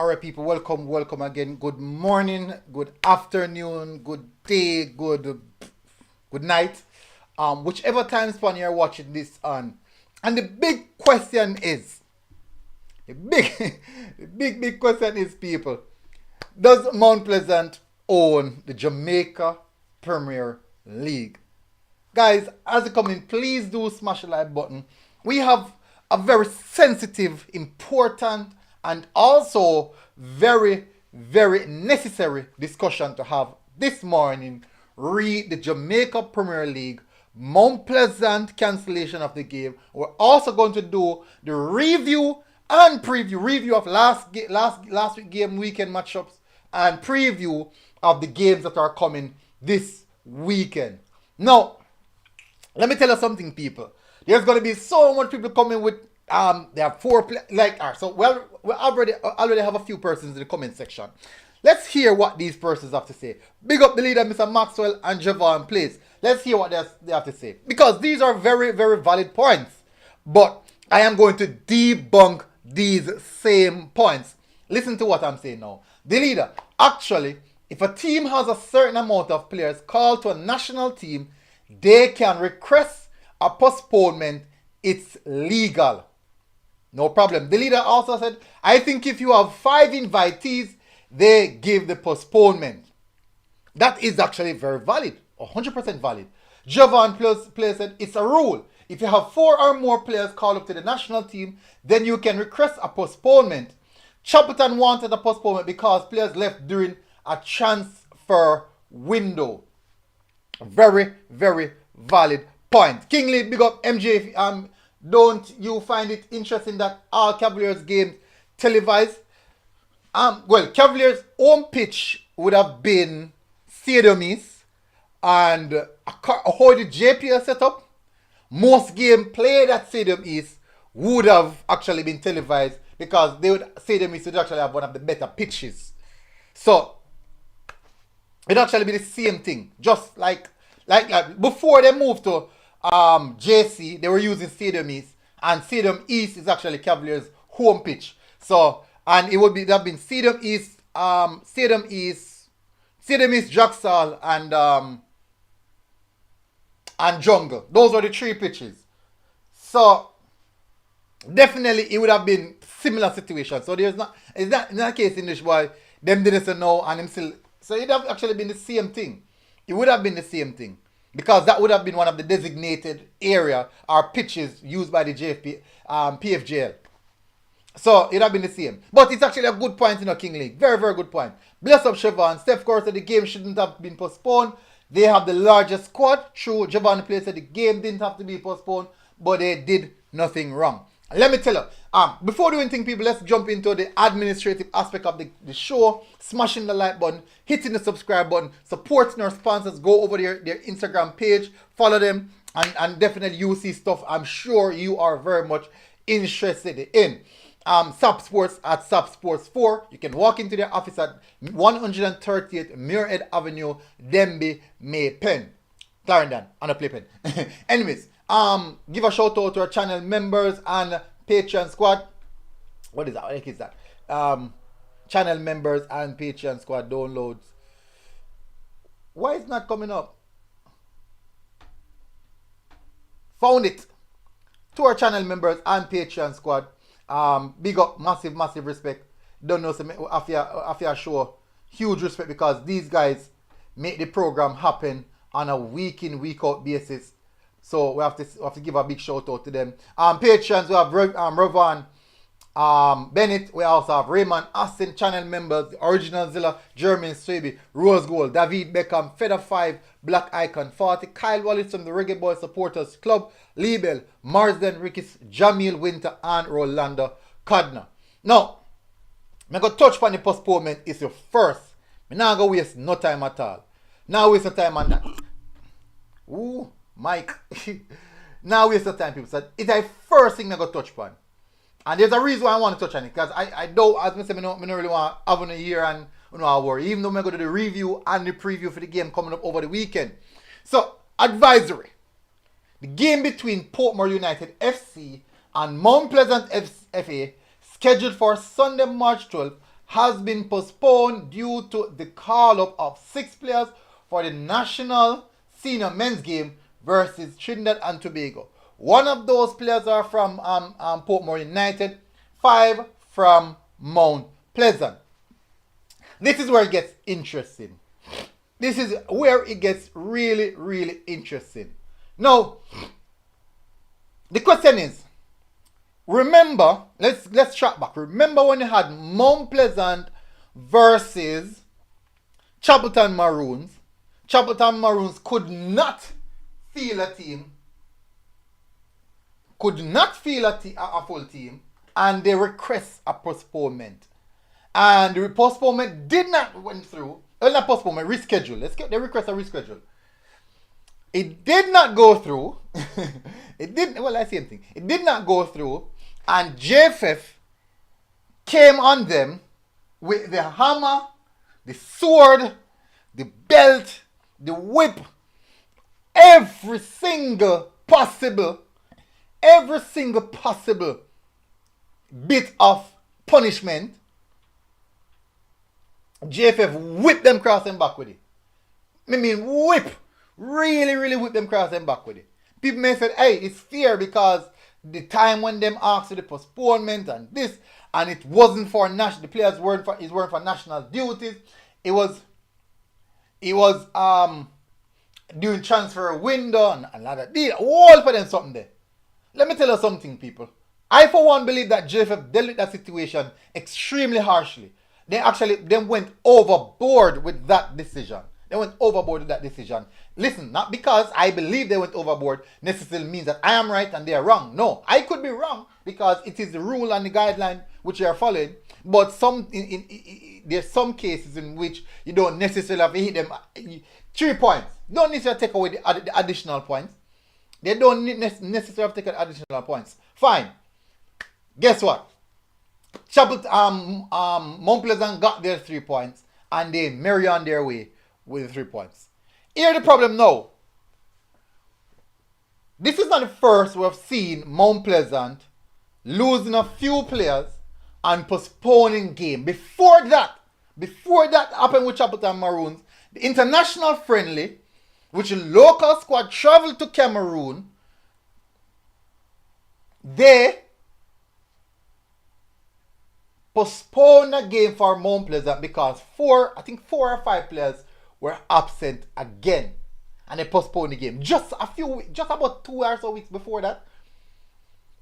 Alright, people, welcome again. Good morning, good afternoon, good day, good night. Whichever time span you're watching this on. And the big question is, the big, the big question is, people, does Mount Pleasant own the Jamaica Premier League? Guys, as you come in, please do smash the like button. We have a very sensitive, important, and also very necessary discussion to have this morning. Read the Jamaica Premier League, Mount Pleasant cancellation of the game. We're also going to do the review and review of last week weekend matchups, and preview of the games that are coming this weekend. Now, let me tell you something, people. There's going to be so much people coming with they have so we already have a few persons in the comment section. Let's hear what these persons have to say. Big up the leader, Mr. Maxwell and Javon, please. Let's hear what they have to say, because these are very valid points. But I am going to debunk these same points. Listen to what I'm saying now. The leader, actually, if a team has a certain amount of players called to a national team, they can request a postponement. It's legal. No problem. The leader also said, I think if you have 5 invitees, they give the postponement. That is actually very valid. 100% valid. Jovan Play said, it's a rule. If you have 4 or more players called up to the national team, then you can request a postponement. Chapperton wanted a postponement because players left during a transfer window. Very valid point. Kingley, big up MJ. Don't you find it interesting that all Cavaliers games televised? Cavaliers' home pitch would have been Stadium East, and how the JPL set up, most games played at Stadium East would have actually been televised, because Stadium East would actually have one of the better pitches. So it'd actually be the same thing. Just like before they moved to JC, they were using Stadium East, and Stadium East is actually Cavaliers' home pitch. So, and it would have been Stadium East, Jacksal, and Jungle. Those are the 3 pitches. So definitely it would have been similar situation. So it's not a case in which why them didn't say no and him still. So it would have actually been the same thing. It would have been the same thing. Because that would have been one of the designated area or pitches used by the PFJL. So it would have been the same. But it's actually a good point in a King League. Very good point. Bless up Siobhan. Steph Curry said the game shouldn't have been postponed. They have the largest squad. True, Javon Play said the game didn't have to be postponed, but they did nothing wrong. Let me tell you, before doing anything, people, let's jump into the administrative aspect of the show. Smashing the like button, hitting the subscribe button, supporting our sponsors. Go over their Instagram page, follow them, and definitely you see stuff I'm sure you are very much interested in. SAP Sports at SAP Sports 4. You can walk into their office at 138 Muirhead Avenue, Denby, May Pen. Clarendon, on a play pen. Anyways, give a shout out to our channel members and Patreon squad. What is that? What is that? Channel members and Patreon squad downloads. Why is it not coming up? Found it. To our channel members and Patreon squad. Big up, massive respect. Don't know, so after show huge respect, because these guys make the program happen on a week in, week out basis. So we have to give a big shout out to them. Patrons, we have Rovan Bennett. We also have Raymond Austin, channel members, the Original Zilla, Jeremy Swaby, Rose Gold, David Beckham, Feather 5, Black Icon 40, Kyle Wallace from the Reggae Boy Supporters Club, Liebel, Marsden Rickis, Jamil Winter, and Rolando Codner. Now, I'm going to touch on the postponement is your first. I'm not going to waste no time at all. Now waste no time on that. Ooh, Mike. Now waste no time, people. So it's the first thing I'm going to touch upon. And there's a reason why I want to touch on it. Because I don't, as I said, I don't really want to have a year and worry. Even though I'm going to do the review and the preview for the game coming up over the weekend. So, advisory. The game between Portmore United FC and Mount Pleasant FA, scheduled for Sunday, March 12th has been postponed due to the call-up of 6 players for the national senior men's game versus Trinidad and Tobago. One of those players are from Portmore United, 5 from Mount Pleasant. This is where it gets interesting. This is where it gets really, really interesting. Now, the question is, remember, let's track back. Remember when you had Mount Pleasant versus Chapelton Maroons? Chapelton Maroons could not field a team, a full team, and they request a postponement. And the postponement did not went through. Not postponement, reschedule. They request a reschedule. It did not go through. It didn't. Well, that's the same thing. It did not go through, and JFF came on them with the hammer, the sword, the belt, the whip, every single possible bit of punishment. JFF whip them cross and back with it. I mean, whip. Really, really whip them cross and back with it. People may say, hey, it's fair because the time when them asked for the postponement and this, and it wasn't for national, the players weren't for national duties. It was during transfer window and a lot of deal. All for them something there. Let me tell you something, people. I for one believe that JFF dealt with that situation extremely harshly. They went overboard with that decision. Listen, not because I believe they went overboard necessarily means that I am right and they are wrong. No, I could be wrong because it is the rule and the guideline which you are following. But there's some cases in which you don't necessarily have to hit them 3 points. You don't necessarily take away the additional points. They don't necessarily have to take additional points. Fine. Guess what? Mount Pleasant got their 3 points and they marry on their way with 3 points. Here's the problem now. This is not the first we have seen Mount Pleasant losing a few players and postponing game. Before that happened with Chapelton Maroons, the international friendly, which the local squad traveled to Cameroon, they postponed a game for Mount Pleasant because 4 or 5 players were absent again, and they postponed the game just about 2 or so weeks before that.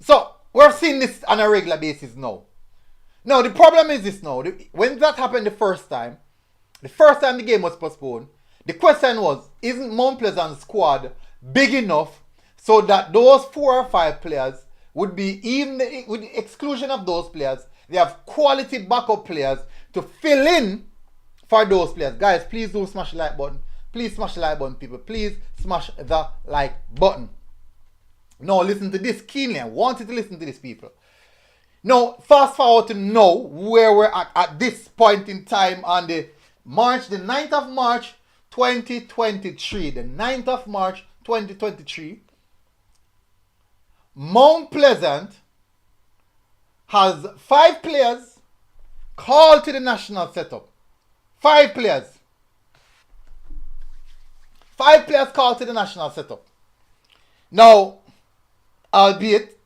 So we're seeing this on a regular basis now. Now the problem is this now. When that happened the first time the game was postponed, the question was, isn't Mount Pleasant's squad big enough so that those 4 or 5 players would be, even with the exclusion of those players, they have quality backup players to fill in for those players. Guys, please do smash the like button. Please smash the like button, people. Please smash the like button. Now listen to this keenly. I want you to listen to this, people. Now, fast forward to now where we're at this point in time on the 9th of March 2023. The 9th of March 2023. Mount Pleasant has 5 players called to the national setup. 5 players. 5 players called to the national setup. Now, albeit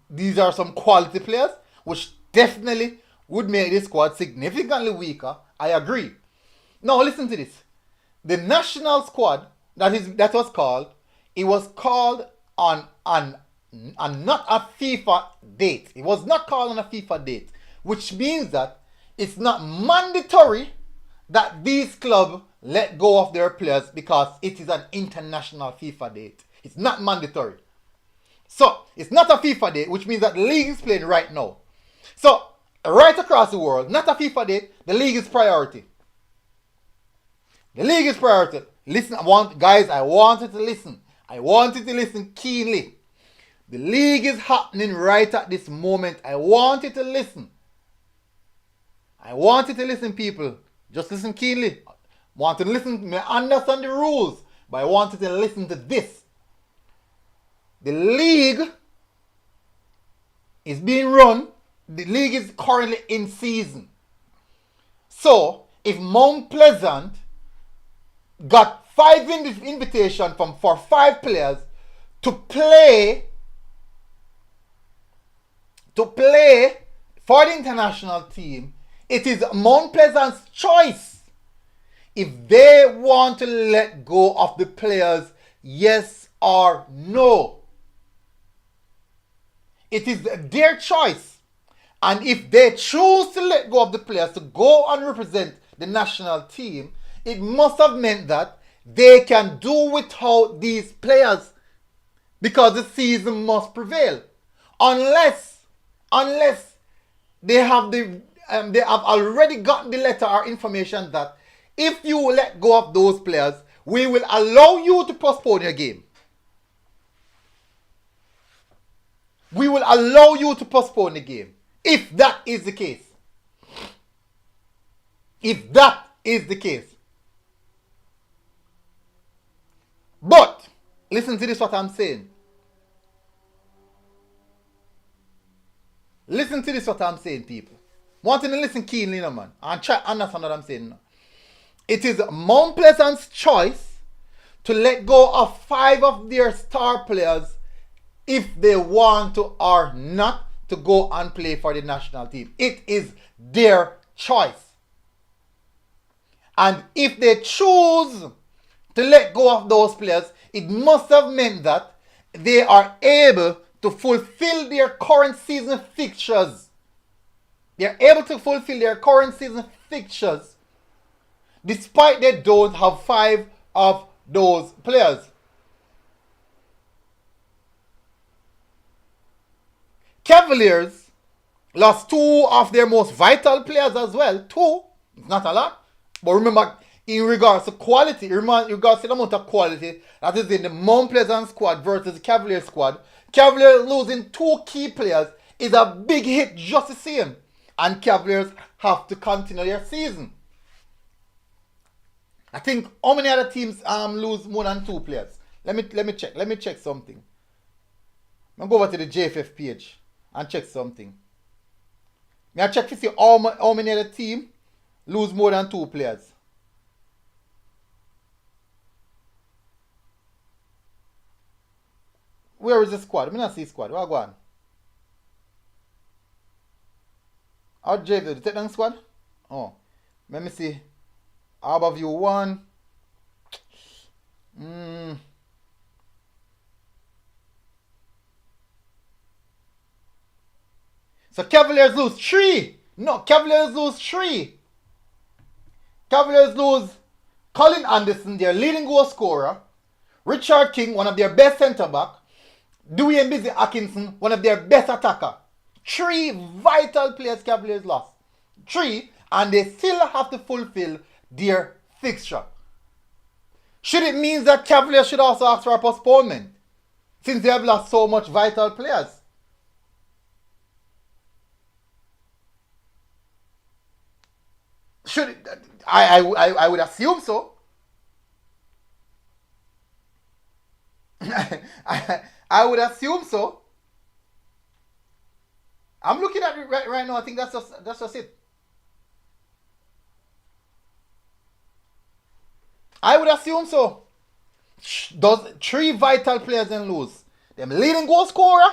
these are some quality players, which definitely would make this squad significantly weaker. I agree. Now, listen to this. The national squad that was called, it was called on not a FIFA date. It was not called on a FIFA date, which means that it's not mandatory that these clubs let go of their players because it is an international FIFA date. It's not mandatory. So, it's not a FIFA date, which means that the league is playing right now. So, right across the world, not a FIFA date, the league is priority. The league is priority. Listen, I want you to listen. I want you to listen keenly. The league is happening right at this moment. I want you to listen. I want you to listen, people. Just listen keenly. I want you to listen, may understand the rules, but I want you to listen to this. The league is being run. The league is currently in season. So if Mount Pleasant got 5 invitation for 5 players to play for the international team, it is Mount Pleasant's choice if they want to let go of the players, yes or no. It is their choice. And if they choose to let go of the players to go and represent the national team, it must have meant that they can do without these players because the season must prevail. Unless they have already gotten the letter or information that if you let go of those players, we will allow you to postpone your game. We will allow you to postpone the game. If that is the case. If that is the case. But, listen to this what I'm saying. Listen to this what I'm saying, people. Want you to listen keenly, man. And try to understand what I'm saying now. It is Mount Pleasant's choice to let go of 5 of their star players if they want to or not to go and play for the national team. It is their choice. And if they choose to let go of those players, it must have meant that they are able to fulfill their current season fixtures. They are able to fulfill their current season fixtures despite they don't have 5 of those players. Cavaliers lost 2 of their most vital players as well. 2, not a lot. But remember, in regards to quality, in regards to the amount of quality that is in the Mount Pleasant squad versus the Cavaliers squad, Cavaliers losing 2 key players is a big hit just the same. And Cavaliers have to continue their season. I think how many other teams lose more than 2 players? Let me check. Let me check something. I'm going to go over to the JFF page and check something. I check to see how many other teams lose more than 2 players. Where is the squad? I not see squad. Where go on? How JFF? The take down squad? Oh. Let me see. Above you 1. So Cavaliers lose 3. No, Cavaliers lose 3. Cavaliers lose Colin Anderson, their leading goal scorer. Richard King, one of their best centre back. Dwayne Busy Atkinson, one of their best attacker. 3 vital players Cavaliers lost. 3, and they still have to fulfill their fixture. Should it mean that Cavaliers should also ask for a postponement since they have lost so much vital players? I would assume so. I would assume so. I'm looking at it right now. I think that's just it. I would assume so. Does 3 vital players then lose? Them leading goal scorer.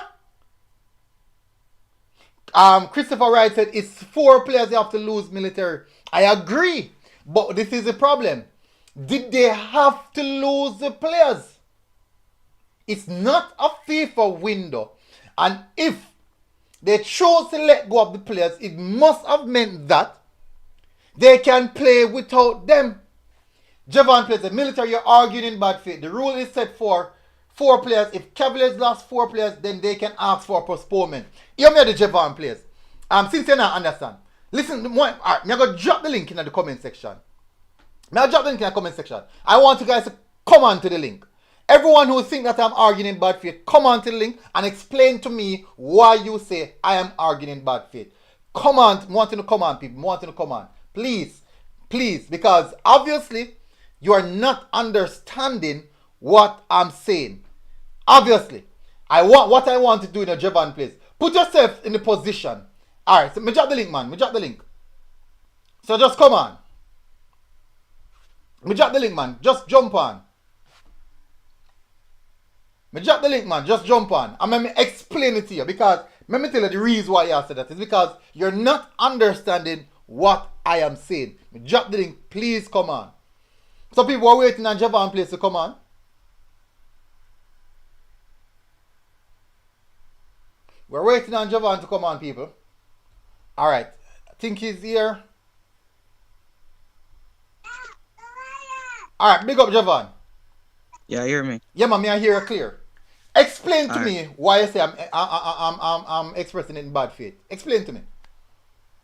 Christopher Wright said it's 4 players they have to lose military. I agree, but this is the problem. Did they have to lose the players? It's not a FIFA window, and if they chose to let go of the players, it must have meant that they can play without them. Javon plays the military, you're arguing in bad faith. The rule is set for 4 players. If Cavaliers lost 4 players, then they can ask for postponement. Hear me the Javon players. Since you not understand, listen, alright, I'm going to drop the link in the comment section. I want you guys to come on to the link. Everyone who thinks that I'm arguing in bad faith, come on to the link and explain to me why you say I am arguing in bad faith. Come on, want you to come on, people. Want you to come on. Please, because obviously you are not understanding what I'm saying. Obviously, what I want to do in a Javon place. Put yourself in the position. Alright, so me drop the link, man. Me drop the link. So just come on. Me drop the link, man. Just jump on. Me drop the link, man. Just jump on. And let me explain it to you. Because let me tell you the reason why you said that is because you're not understanding what I am saying. Me drop the link. Please come on. Some people are waiting on Javon Place to come on. We're waiting on Javon to come on, people. Alright. I think he's here. Alright, big up Javon. Yeah, hear me. Yeah, man, I hear it clear. Explain to All right. me why you say I'm expressing it in bad faith. Explain to me.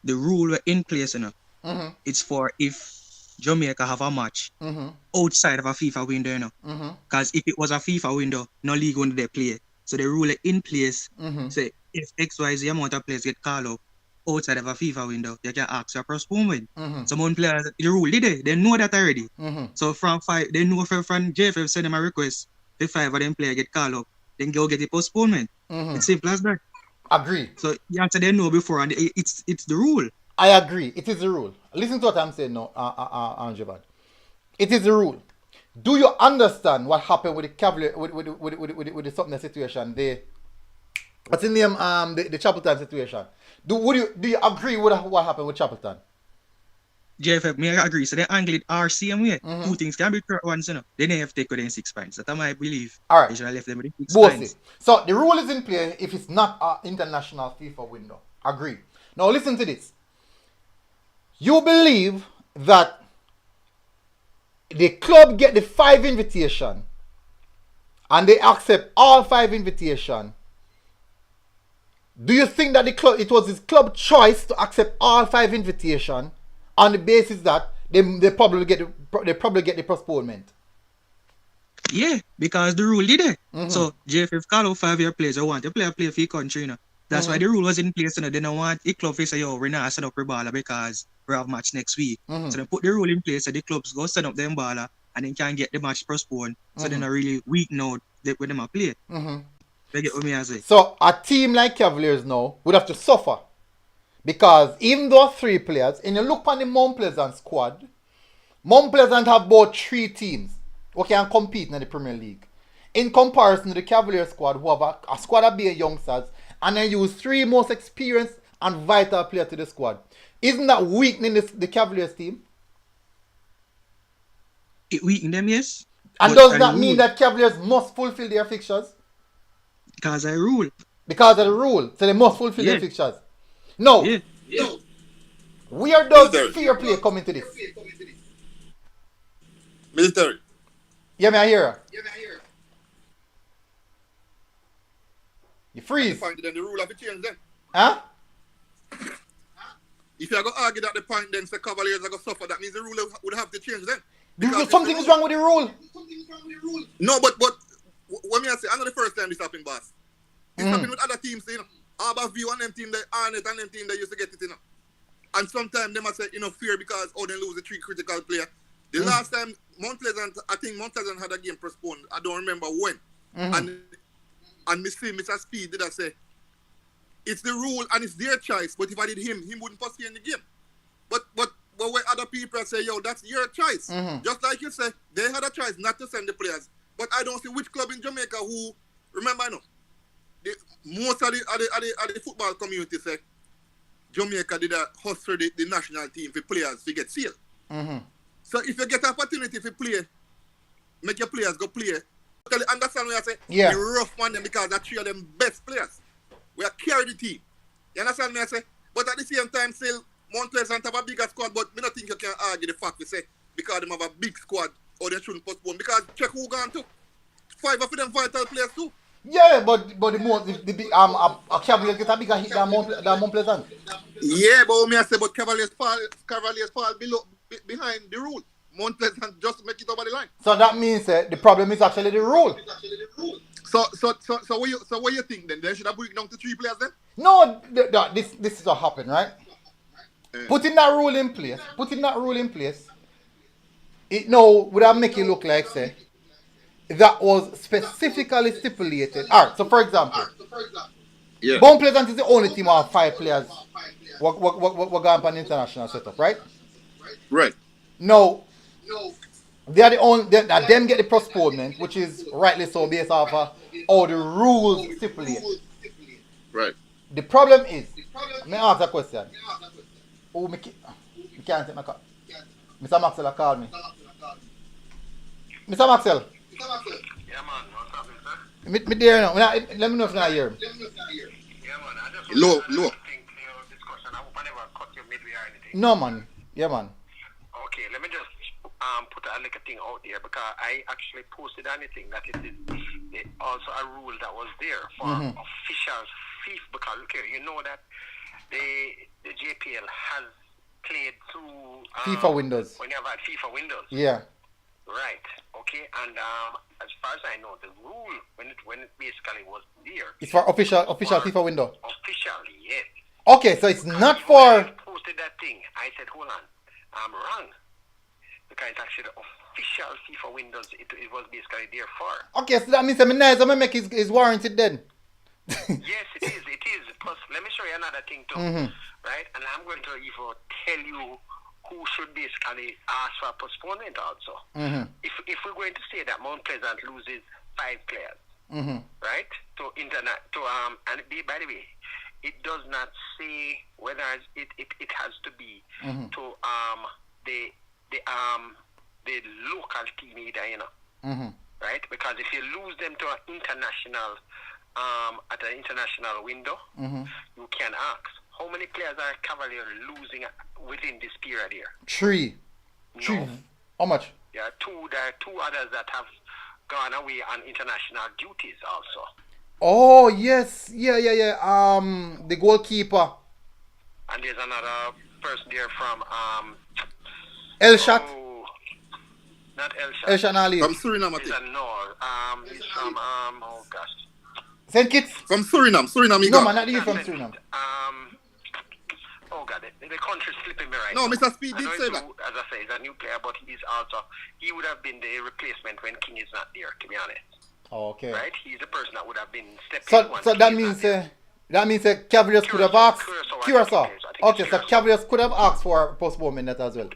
The rule we're in place, Mm-hmm. it's for if Jamaica have a match Mm-hmm. outside of a FIFA window, Mm-hmm. Because if it was a FIFA window, no league wouldn't they play. So the rule in place Mm-hmm. say if XYZ amount of players get called up outside of a FIFA window, they can ask for a postponement. Mm-hmm. Some players, the rule did they know that already. Mm-hmm. So from they know from JFF send them a request, if 5 of them players get called up, then go get a postponement. Mm-hmm. It's simple as that. Agree. So you have to they know before, and it's the rule. I agree. It is the rule. Listen to what I'm saying now, Javon. It is the rule. Do you understand what happened with the Cavalier with the something situation? What's in the name? The Chapelton situation. Do you agree with what happened with Chapelton? JFF, me I agree. So they angle it RCM way. Mm-hmm. Two things can be correct once, They didn't have to take within 6 points. That's my belief. All right. They should have left them with 6 Both points. So the rule is in play if it's not an international FIFA window. Agree. Now listen to this. You believe that the club get the 5 invitation and they accept all 5 invitation. Do you think that it was his club choice to accept all 5 invitation on the basis that they probably get the postponement? Yeah, because the rule did it. Mm-hmm. So JFF call out 5-year players who want to play for your country, That's why the rule was in place, They don't want the club to say, yo, we're not set up for baller because we have match next week. So they put the rule in place so the clubs go set up them baller and then can get the match postponed. So they're not really weak now when them play. They get what me I say. So a team like Cavaliers now would have to suffer. Because even though 3 players, and you look on the Mount Pleasant squad, Mount Pleasant have about 3 teams who can compete in the Premier League. In comparison to the Cavaliers squad, who have a squad of bare youngsters, and then use 3 most experienced and vital players to the squad. Isn't that weakening the Cavaliers team? It weaken them, yes. And does that mean that Cavaliers must fulfill their fixtures? Because of the rule. Because of the rule. So they must fulfill their fixtures. No. Yeah. Where does fair play come into this? Military. Yeah, me I hear you. You freeze. Then the rule have to change then. Huh? If you are going to argue that the point then the Cavaliers are going to suffer, that means the rule would have to change then. Something is wrong with the rule. No, but what me I say, I know the first time this happened, boss. This happened with other teams, Arbor View and them team, the Arnett and them team, they used to get it, And sometimes they must say, fear because, they lose the 3 critical player. The last time, Mount Pleasant, I think Mount Pleasant had a game postponed. I don't remember when. And Mr. Speed did I say, it's the rule and it's their choice, but if I did him wouldn't postpone the game. But when other people say, yo, that's your choice. Just like you say, they had a choice not to send the players. But I don't see which club in Jamaica who, remember, most of the football community say, Jamaica did a hustle the national team for players to get sealed. So if you get an opportunity to play, make your players go play. Understand what I say? Yeah. You rough on them because that's 3 of them best players. We are carry the team. You understand me I say? But at the same time, still, Mount Pleasant have a bigger squad, but I don't think you can argue the fact we say because they have a big squad or they shouldn't postpone. Because check who gone to. 5 of them vital players too. Yeah, but the Cavaliers get a bigger hit than Mount Pleasant. Yeah, but me I say, but Cavaliers fall behind the rule. Mount Pleasant just make it over the line. So that means the problem is actually the rule. So what you think then? They should have break down to 3 players then? No, this is what happened, right? Putting that rule in place, it would have make it look like say that was specifically stipulated. Alright, so for example, Mount Pleasant is the only team of 5 players we're going for an international setup, right? Right. Now, they are the only them get the postponement, which is rightly so based off how the rules stipulate. Right. The problem is, let me ask a question. Oh, me can't take my call. Mr. Maxwell called me. Mr. Maxwell, Yeah, man. What's happening, sir? me there now. Let me know if you not hear him. Yeah, man. I just Low. think your discussion. I hope I never cut you midway or anything. No, man. Yeah, man. Okay, let me just put a little thing out there because I actually posted anything that it is also a rule that was there for officials FIFA because look here, you know that the JPL has played through FIFA windows. when you have had FIFA windows. Yeah. Right. Okay. And as far as I know, the rule when it basically was there. It's for official FIFA window. Officially, yes. Okay, so it's not When for. I posted that thing, I said, hold on, I'm wrong. Because it's actually the official FIFA windows it was basically there for. Okay, so that means I'm nice. I'm gonna make his warranted then. Yes, it is. It is. Plus, let me show you another thing too. Right? And I'm going to even tell you who should basically ask for postponement also. If we're going to say that Mount Pleasant loses 5 players, right? And by the way, it does not say whether it has to be to the local team either, you know. Right? Because if you lose them to an international at an international window, you can ask how many players are Cavalier losing within this period here? 3. No. 3. How much? There are two others that have gone away on international duties also. Oh yes, yeah. The goalkeeper. And there's another person there from Elshot. oh, not Elshot. Elshot Ali. From Suriname, I He's think. a no. He's from oh gosh. St. Kitts. From Suriname. Suriname, he No got. man, not you from Suriname. Oh God, the country's slipping me right No, now. Mr. Speed I did know say he's that. As I say, he's a new player, but he would have been the replacement when King is not there, to be honest. Okay. Right? He's the person that would have been stepping in. So that means Cavaliers could have asked Curacao. Okay, so Cavaliers could have asked for postponement that as well.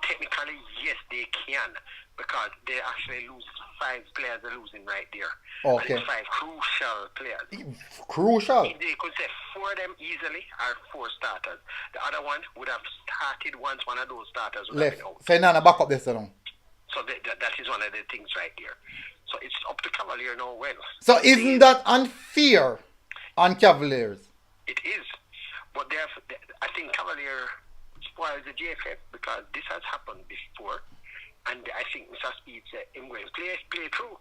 Technically, yes, they can, because they actually lose 5 players. They're losing right there. Okay. And it's 5 crucial players. Crucial. They could say 4 of them easily are 4 starters. The other one would have started once one of those starters would have Left. been out. So now back up this now. So that is one of the things right there. So it's up to Cavalier now. Well, So isn't that unfair on Cavaliers? it is, but I think Cavalier spoils the JFF because this has happened before, and I think Mr. Speed said, "I'm going to play through,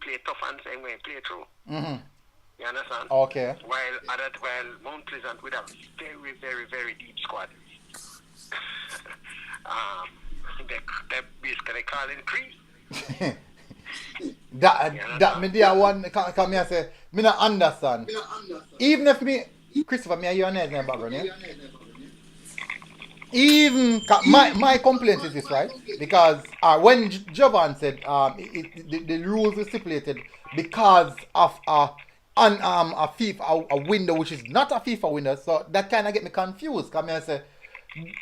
play tough, and say I'm going to play through." You understand? Okay. While Mount Pleasant would have very, very, very deep squad. They basically call it crease. that me there one come here say me not understand. Even if me Christopher, me and you are in the background, yeah? Even my complaint is this, right? Because when Jovan said the rules were stipulated because of a FIFA a window which is not a FIFA window, so that kind of get me confused. Come here and say,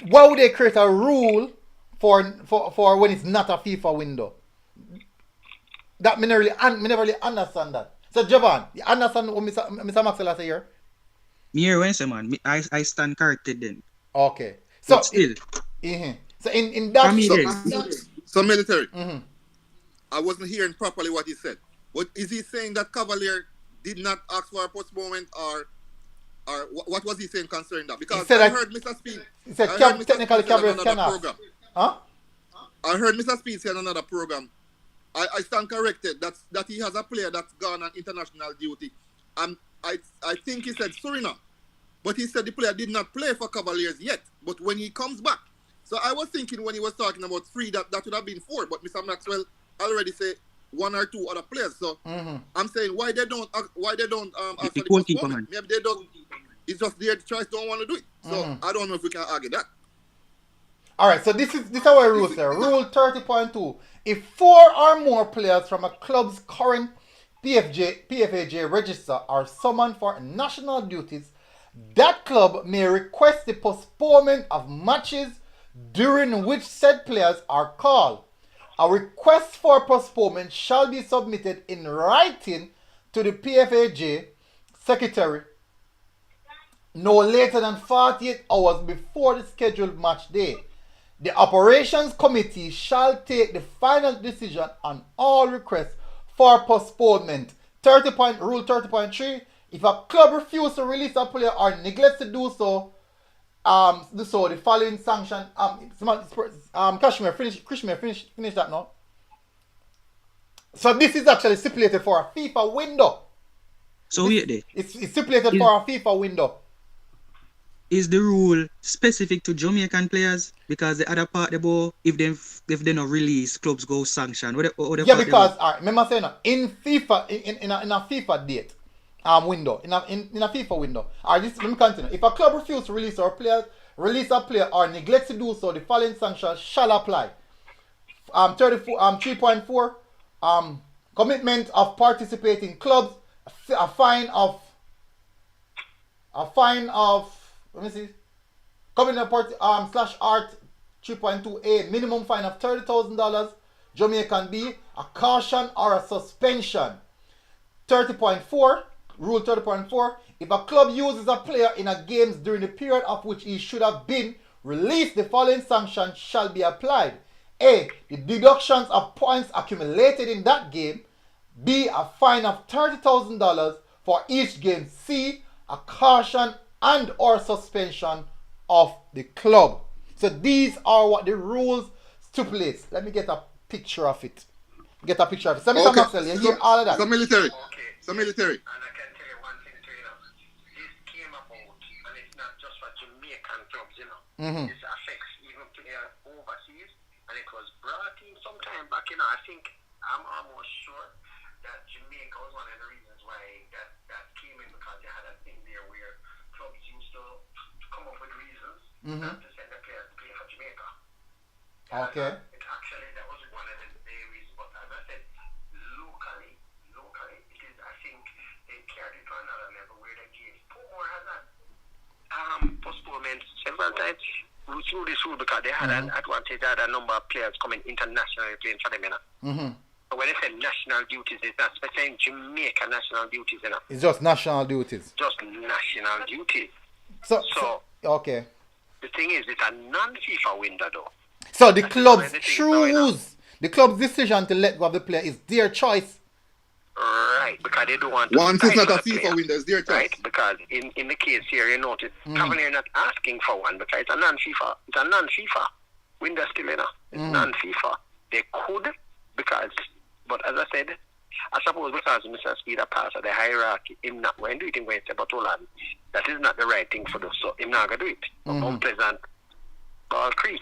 why would they create a rule for when it's not a FIFA window? That me never really understand that. So Jovan, you understand what Mr. Maxwell say here? Me here when say man, I stand corrected then. Okay. So But still, so in that for me So military. I wasn't hearing properly what he said. But is he saying that Cavalier did not ask for a postponement, or what was he saying concerning that? Because I heard Mr. Speed. He said technically Cavaliers can ask. Huh? I heard Mr. Speed say on another program. I stand corrected that he has a player that's gone on international duty. I think he said Suriname. But he said the player did not play for Cavaliers yet. But when he comes back. So I was thinking when he was talking about 3 that would have been 4. But Mr. Maxwell already said 1 or 2 other players. So I'm saying why they don't ask for the postponement. Maybe they don't. It's just their choice. Don't want to do it. So I don't know if we can argue that. All right. So this is our rule, sir. Rule 30.2. If 4 or more players from a club's current PFAJ register are summoned for national duties, that club may request the postponement of matches during which said players are called. A request for postponement shall be submitted in writing to the PFAJ secretary no later than 48 hours before the scheduled match day. The operations committee shall take the final decision on all requests for postponement. Rule 30.3. If a club refuses to release a player or neglects to do so, the following sanction. Kashmir, finish that now. So this is actually stipulated for a FIFA window. So wait there. It's stipulated for a FIFA window. Is the rule specific to Jamaican players? Because the other part, if they not release, clubs go sanction. Yeah, because remember saying in FIFA in a FIFA date window in a FIFA window. Let me continue. If a club refuses to release a player or neglects to do so, the following sanctions shall apply. 3.4 commitment of participating clubs, a fine of let me see. Commitment / art 3.2a minimum fine of $30,000 Jamaican B, a caution or a suspension. 30.4 Rule 30.4. If a club uses a player in a games during the period of which he should have been released, the following sanctions shall be applied. A. The deductions of points accumulated in that game. B. A fine of $30,000 for each game. C. A caution and or suspension of the club. So these are what the rules stipulates. Let me get a picture of it. So Mr. Maxwell, you hear all of that? Some military. Okay. Some military. And I can tell you one thing to you now. This came about, and it's not just for Jamaican clubs, you know. This affects even players overseas, and it was brought in some time back, you know. I think I'm almost sure that Jamaica was one of the reasons why that came in, because they had a thing there where clubs used to come up with reasons not to send the players to play for Jamaica. Okay. It actually, that was one of the reasons, but as I said, locally, it is, I think, they carried it to another level where they gave Pomor has had postponement several times through this rule, because they had an advantage, they had a number of players coming internationally playing for them, you know. But when they say national duties, it's not specifically Jamaica national duties, you know. It's just national duties. Just national duties. So okay. The thing is, it's a non-FIFA window, though. So the club's choose. The club's decision to let go of the player is their choice. Right, because they don't want to. Once it's not a FIFA FIFA window, it's their choice. Right, because in the case here, you notice, Cavalier not asking for one because it's a non-FIFA. It's a non-FIFA window still, you know. It's non-FIFA. They could, because, but as I said, I suppose because Mr. Speeder passed the hierarchy, him not going to do it in West Batolan. That is not the right thing for them, so him not going to do it. Unpleasant ball crease.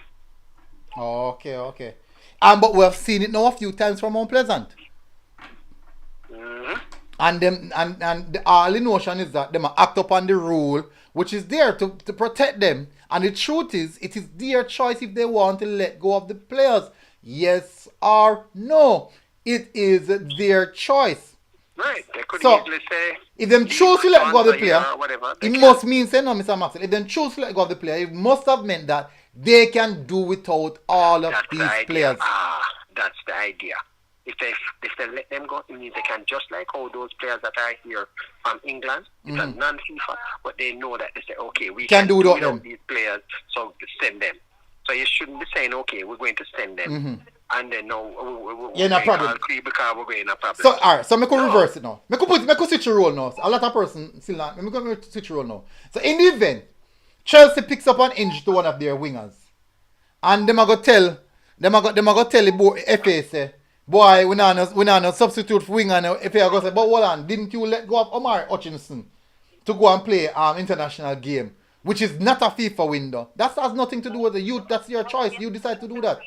Okay. But we have seen it now a few times from Mount Pleasant. And the only notion is that them act upon the rule, which is there to protect them. And the truth is, it is their choice if they want to let go of the players. Yes or no. It is their choice. Right. They could So, easily say, if them choose to let go of the player, whatever, it must mean, say no, Mr. Maxwell, if them choose to let go of the player, it must have meant that they can do without all of these players. That's the idea. If they let them go, it means they can, just like all those players that are here from England, it's a non-FIFA, but they know that they say, okay, we can do without these players, so send them. So you shouldn't be saying, okay, we're going to send them, and then no problem. Because we're going to problem. So alright, so I could reverse it now. I could switch a role now. A lot of person still not. I could switch a role now. So in the event, Chelsea picks up an injury to one of their wingers, and them are gonna tell the FA say, boy, we not no substitute for winger now. FA are gonna say, but hold on, didn't you let go of Omar Hutchinson to go and play international game, which is not a FIFA window? That has nothing to do with the youth. That's your choice. You decide to do that.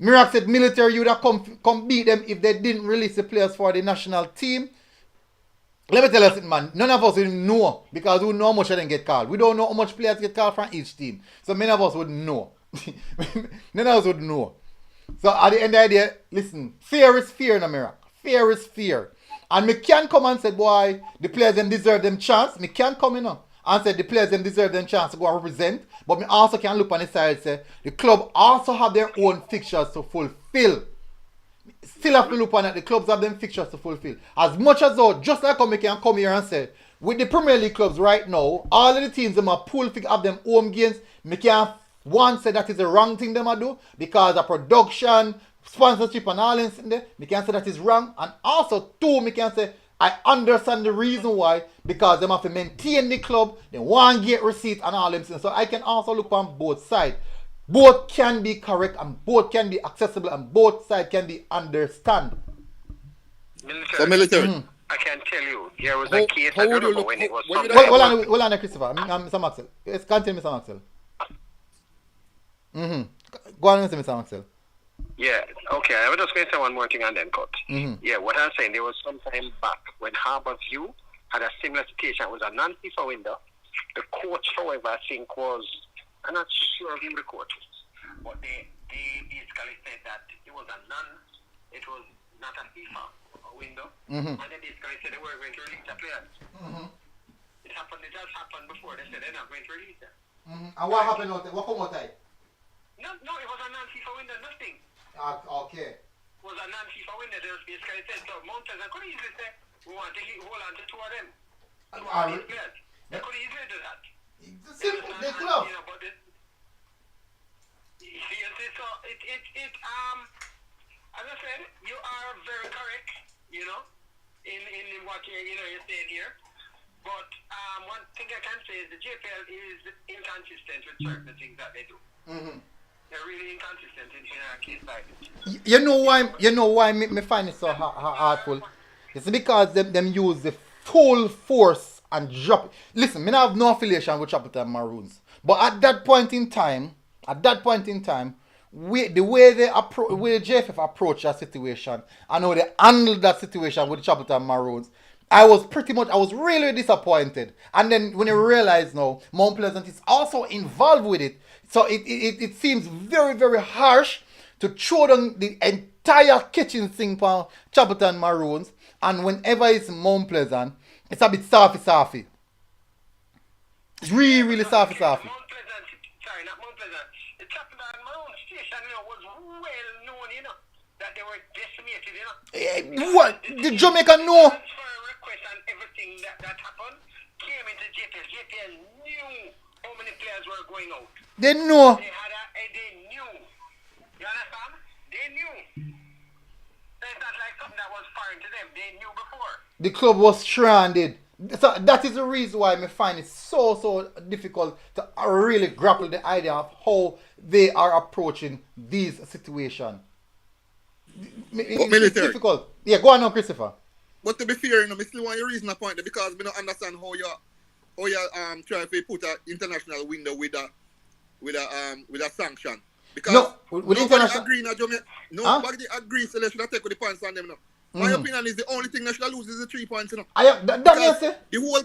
Mirak said military you'd have come beat them if they didn't release the players for the national team. Let me tell you something, man. None of us will know, because we know how much of them get called. We don't know how much players get called from each team. So many of us would know. None of us would know. So at the end of the day, listen, fear is fear in America. Fear is fear. And me can come and say, boy, the players them deserve them chance. Me can come in and say the players them deserve them chance to go and represent. But me also can look on the side and say the club also have their own fixtures to fulfill. Still have to look on that the clubs have them fixtures to fulfill. As much as though, just like how we can come here and say, with the Premier League clubs right now, all of the teams them are pool have them home games. Me can one say that is the wrong thing them a do because of production, sponsorship and all this in there. Me can say that is wrong. And also two, me can say I understand the reason why because them have to maintain the club, they want to get receipts and all them things. So I can also look on both sides. Both can be correct and both can be accessible and both sides can be understand. Military. I can tell you, there was a case. I would don't you know look? when it was. Hold on, Christopher. Mr. Maxwell. Yes, continue, Mr. Maxwell. Go on, Mr. Maxwell. Yeah, okay. I was just going to say one more thing and then cut. Yeah, what I'm saying, there was some time back when Harbour View had a similar situation. It was a non-FIFA window. The coach, however, I think was, I'm not sure who the coach was, but they basically said that it was not a FIFA window, and they basically said they were going to release the players. It just happened before. They said they're not going to release them. And what happened out there? What come out there? No, it was a non-FIFA window, nothing. Okay. It was a non-FIFA window. They basically said, so Mountains, I could easily say, we want to hold on to two of them. Two of these players. They could easily do that. Simple. They could have. You know, but as I said, you are very correct, you know, in what you're saying here. But one thing I can say is the JPL is inconsistent with certain things that they do. They're really inconsistent in a case like this. You know why me find it so hurtful? It's because them use the full force and drop it. Listen, me not have no affiliation with Chapel Maroons. But at that point in time, the way the JFF approached that situation and how they handled that situation with the Chapel Maroons, I was really disappointed. And then when you realize now, Mount Pleasant is also involved with it, so it seems very, very harsh to throw down the entire kitchen sink for Chapel Maroons, and whenever it's Mount Pleasant, it's a bit softy. It's really, really softy. Mount Pleasant, sorry, not Mount Pleasant. The Chapel Maroon station, was well known, that they were decimated, What? The Jamaica know. And everything that happened came into JPL. JPL knew how many players were going out. They know. They knew. You understand? They knew. It's not like something that was foreign to them. They knew before. The club was stranded. So that is the reason why I find it so difficult to really grapple the idea of how they are approaching these situations. It's difficult. Yeah, go on now, Christopher. But to be fair, I still want your reason to point there because I don't understand how you try to put an international window with a sanction. Because with international agree in Jamaica. Nobody agrees, so they should take with the points on them now. My opinion is the only thing they should lose is the 3 points. That the whole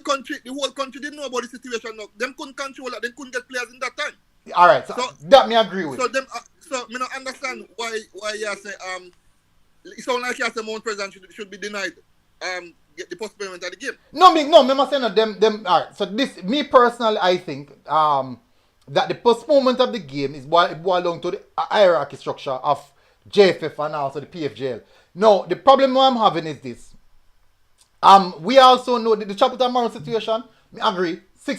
country didn't know about the situation now. Them couldn't control it, they couldn't get players in that time. Alright, so that me agree with. So me not understand why you say it sounds like you say Mount Pleasant should be denied get the postponement of the game. No, me must say no them alright. So this me personally I think that the postponement of the game is boiled down to the hierarchy structure of JFF and also the PFJL. Now the problem I'm having is this. We also know the Chapel Maroon situation, me agree. 3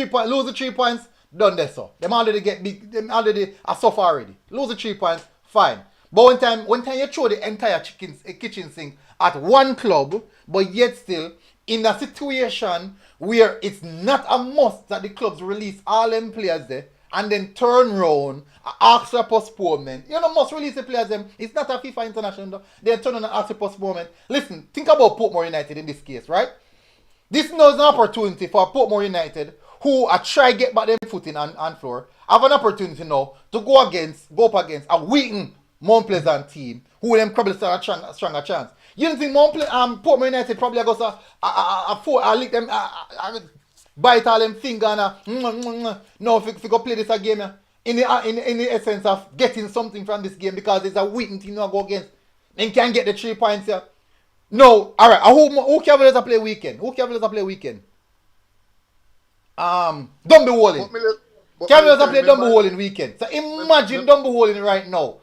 points, lose the 3 points, done there so. Them already get big, them already are suffer already. Lose the 3 points, fine. But one time you throw the entire kitchen sink at one club, but yet still in a situation where it's not a must that the clubs release all them players there and then turn around and ask for a postponement. You must release the players them. It's not a FIFA international. They turn on and ask for postponement. Listen, think about Portmore United in this case, right? This now is an opportunity for Portmore United who are trying to get back their footing on floor, have an opportunity now to go up against a weakened Mount Pleasant team who them probably stand a stronger chance. You don't think Portmore United probably goes a lick them, bite all them finger and no, if you go play this a game in the essence of getting something from this game because it's a weakened team now go against. Then can get the 3 points here. No, alright. Who can let us play weekend? Dumbo Walling. Cameras are playing Dumbo remember, Walling weekend. So imagine Dumbo Walling right now.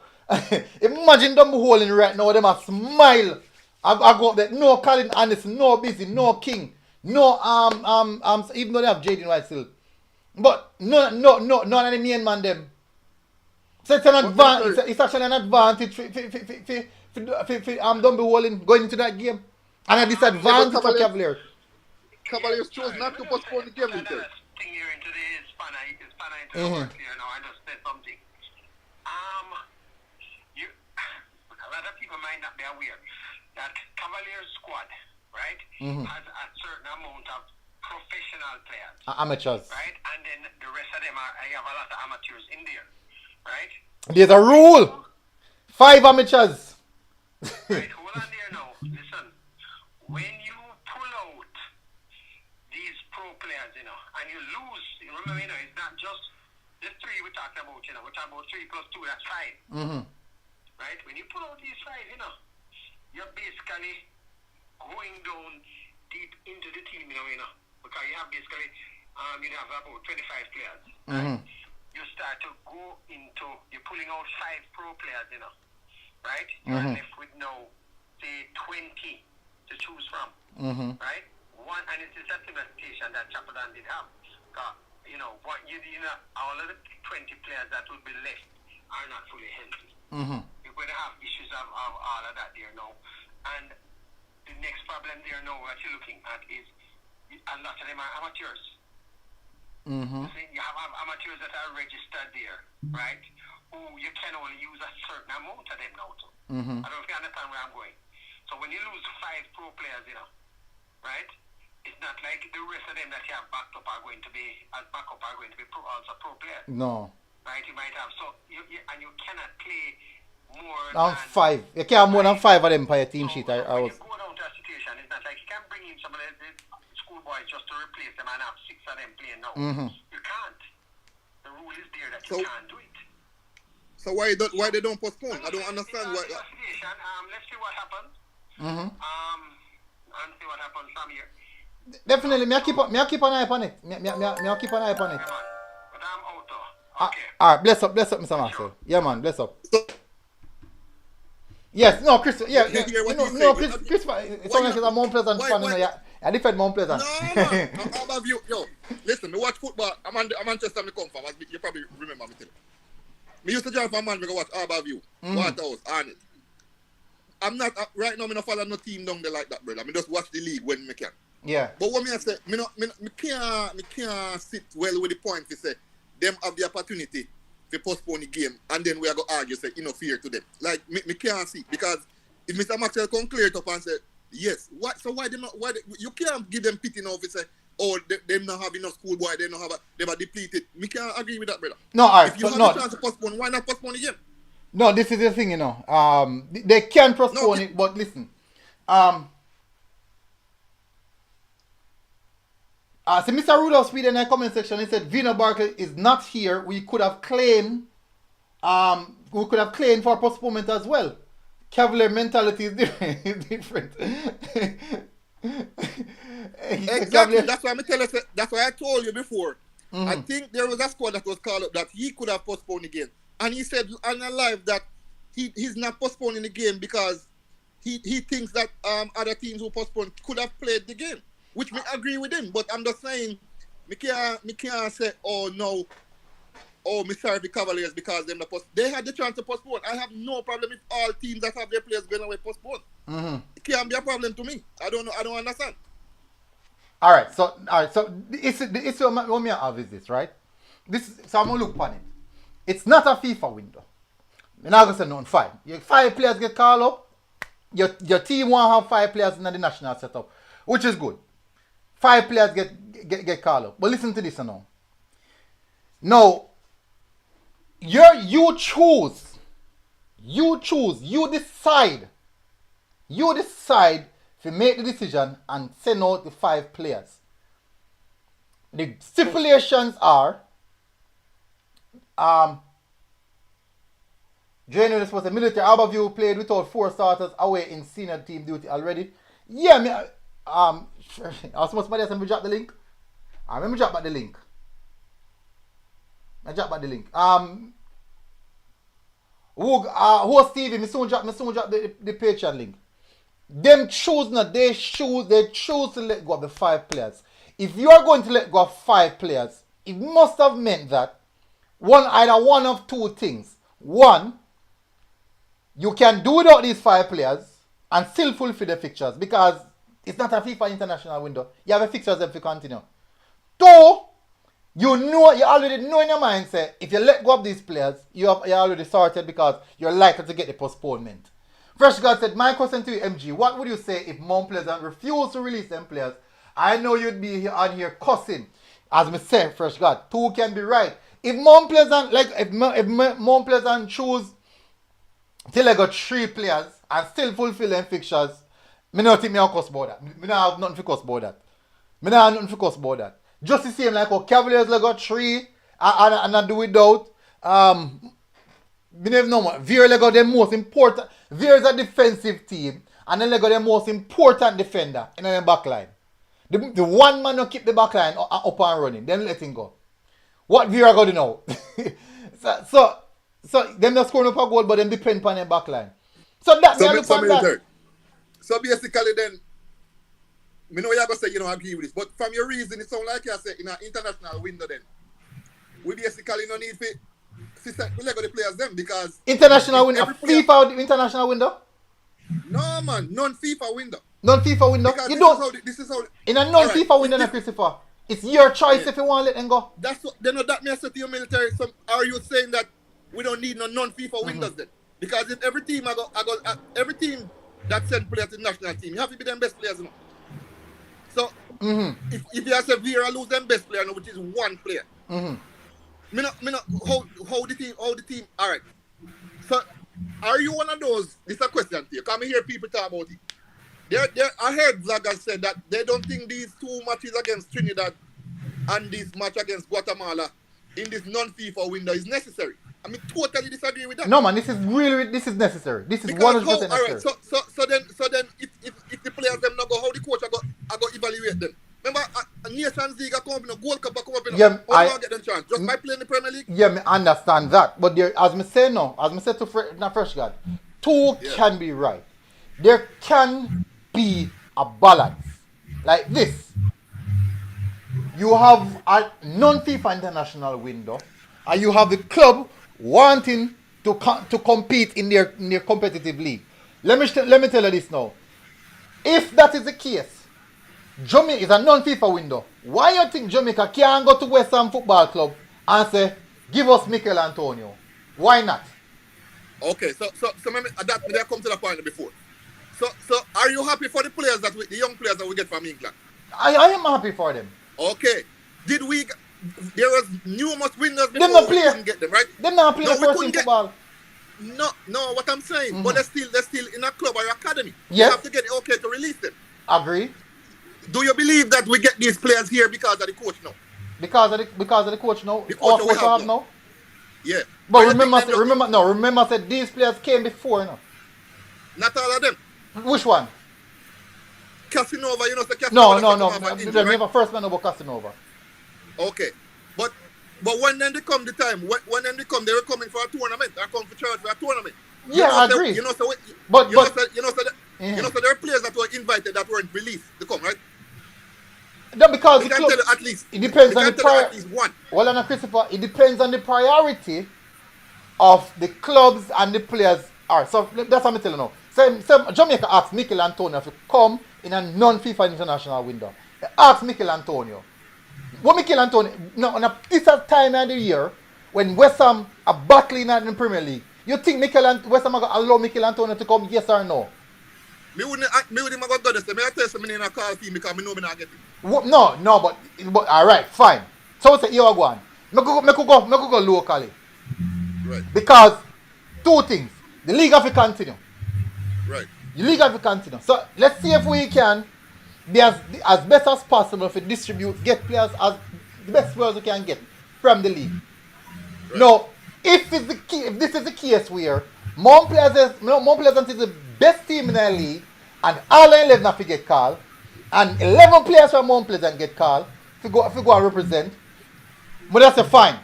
Imagine Dumbo Walling right now. Them a smile. I go up there. No Colin Anderson, no Busy, no King, no even though they have Jaden White still. But none of the main man them. So it's an advantage. It's actually an advantage for Dumbo Walling going into that game. And a disadvantage for Cavaliers. Cavaliers chose not to postpone the game. He said. Thing here into the spanner into the work here now. I just said something. You a lot of people might not be aware that Cavaliers squad, right, has a certain amount of professional players. Amateurs. Right? And then the rest of them I have a lot of amateurs in there. Right? There's a rule. 5 amateurs. Right, hold on there now. Listen. When you pull out these pro players, and you lose, remember, it's not just the 3 we're talking about, we're talking about 3 plus 2, that's 5. Right? When you pull out these 5, you're basically going down deep into the team, because you have basically, you have about 25 players. Right? You start to go into, you're pulling out 5 pro players, right? You're left with now, say, 20 to choose from, right? One, and it is a similar situation that Chapadan did have. All of the 20 players that would be left are not fully healthy. You're going to have issues of all of that there now. And the next problem there now that you're looking at is a lot of them are amateurs. You see, you have amateurs that are registered there, right? Who you can only use a certain amount of them now too. I don't know if you understand where I'm going. So when you lose 5 pro players, right? It's not like the rest of them that you have backed up are going to be also pro players. No. Right? You might have you cannot play more than than 5. You can't have more than 5 of them for your team sheet. When you go down to a situation, it's not like you can bring in some of the schoolboys just to replace them and have 6 of them playing now. You can't. The rule is there that you can't do it. So why they don't postpone? I don't understand why. Let's see what happens. And see what happens from here. Definitely, me keep an eye upon it. Me keep an eye upon it. But I'm out though. Okay. Alright, bless up, Mr. Marcel. Yeah, man, bless up. Yes, no, Chris. Yeah, Chris. It's only because I'm Mount Pleasant fan. I defend Mount Pleasant. No. How about you? Yo, listen, me watch football. I'm Manchester. Me come from. As you probably remember me. Me used to drive from Man. Me go watch Harbour View, Waterhouse, Arnold. I'm not right now. Me not follow no team down there like that, brother. Me just watch the league when me can. Yeah. But what me I say, me can't sit well with the point to say them have the opportunity to postpone the game and then we are going to argue say fear to them. Like me can't see because if Mr. Maxwell come clear it up and say yes, why you can't give them pity now if you say them not have enough schoolboy, they are depleted. Me can't agree with that, brother. No, alright. If you have the chance to postpone, why not postpone the game? No, this is the thing, they can postpone it, but listen. So Mr. Rudolph Speed in the comment section, he said Vino Barkley is not here. We could have claimed for postponement as well. Cavalier mentality is different. Exactly. That's why that's why I told you before. I think there was a squad that was called up that he could have postponed the game. And he said on live that he's not postponing the game because he thinks that other teams who postponed could have played the game. Which me agree with him, but I'm just saying, me can't say, me sorry the Cavaliers because they had the chance to postpone. I have no problem if all teams that have their players going away postpone. It can't be a problem to me. I don't understand. All right, so the issue what me have is this, right? So I'm gonna look upon it. It's not a FIFA window. I'm not gonna say no, 5. Your 5 players get called up. Your team won't have 5 players in the national setup, which is good. 5 players get called up. But listen to this now. Now, you choose. You decide to make the decision and send out the 5 players. The stipulations are January was a military overview played without 4 starters away in senior team duty already. Yeah, somebody else drop the link. Let me drop back the link. I drop back the link. Who Stevie? Me soon drop the Patreon link. Them choose not. They choose to let go of the 5 players. If you are going to let go of 5 players, it must have meant that either one of 2 things. One, you can do without these 5 players and still fulfill the fixtures because it's not a FIFA international window. You have a fixtures if you continue. 2, you already know in your mind, say, if you let go of these players, you're already sorted because you're likely to get the postponement. Fresh God said, my question to you, MG, what would you say if Mount Pleasant refuse to release them players? I know you'd be on here cussing. As me say, Fresh God, 2 can be right. If Mount Pleasant, if Mount Pleasant choose till I got 3 players and still fulfill them fixtures, me not think me have cuss about that. Me not have nothing to cuss about that. Just the same like how Cavaliers got 3 and I do without. Me never know what. Veer got the most important. Veer is a defensive team and then they got the most important defender in the back line. The one man who keep the back line up and running, then let him go. What Veer got to know? So them not scoring up a goal, but them depend on their back line. So that So basically then, me know you're going to say you don't agree with this, but from your reason, it sounds like you say in an international window then, we basically no need we let go the players then because... International window? FIFA international window? No man, non-FIFA window. Non-FIFA window? Because you don't... This is how... In a non-FIFA right, window, Christopher, it's your choice if you want to let them go. That's what... Then that may say to your military, are you saying that we don't need no non-FIFA windows then? Because if every team every team that send players to the national team, you have to be them best players, you know. So if you have Sevilla lose them best player, which is 1 player. Me not how the team alright. So are you one of those? This is a question to you. Come hear people talk about it. I heard Zaga said that they don't think these 2 matches against Trinidad and this match against Guatemala in this non-FIFA window is necessary. I mean, totally disagree with that. No man, this is necessary. This is 100% necessary. Alright, so then if the players them not go, how the coach I go evaluate them. Remember, Nations League come up in a Gold Cup come up in how I get them chance? Just by playing the Premier League? Yeah, me understand that. But there, as me say to Fresh God, 2 can be right. There can be a balance. Like this. You have a non-FIFA international window and you have the club wanting to compete in their competitive league. Let me tell you this now. If that is the case, Jamaica is a non-FIFA window. Why you think Jamaica can't go to West Ham Football Club and say, give us Mikel Antonio? Why not? Okay, so maybe that come to the point before. So are you happy for the players the young players that we get from England? I am happy for them. Okay. There was numerous winners before them not we play. couldn't get them, right? Them not play first team football. No, what I'm saying, but they're still in a club or academy. Yes. You have to get it okay to release them. Agree. Do you believe that we get these players here because of the coach now? Because of the coach now? The coach we have now? Yeah. But remember said these players came before now. Not all of them. Which one? Casanova, you know the Casanova. No. They never first man about Casanova. Okay. But when then they come the time, when then they come, they were coming for a tournament. They come for church for a tournament. Yeah, I agree. There are players that were invited that weren't released to come, right? No, because we can tell you at least. It depends on the priority. Well, Anna Christopher, it depends on the priority of the clubs and the players are. So that's what I'm telling you now. So Jamaica asked Mikel Antonio to come in a non-FIFA international window. They asked Mikel Antonio. What Mikel Antonio? No, this time of the year when West Ham are battling in the Premier League. You think West Ham are going to allow Mikel Antonio to come? Yes or no? Me wouldn't go to this. Me I tell you, I call him because I know me not get it. No, but all right, fine. So say you are going. Me could go locally. Right. Because 2 things. The league have to continue. Right. The league have to continue. So let's see if we can be as best as possible to get players as the best players we can get from the league. Right. Now, if this is the case where Mount Pleasant is the best team in the league and all 11 have to get called and 11 players from Mount Pleasant get called, if you go and represent. But that's a fine.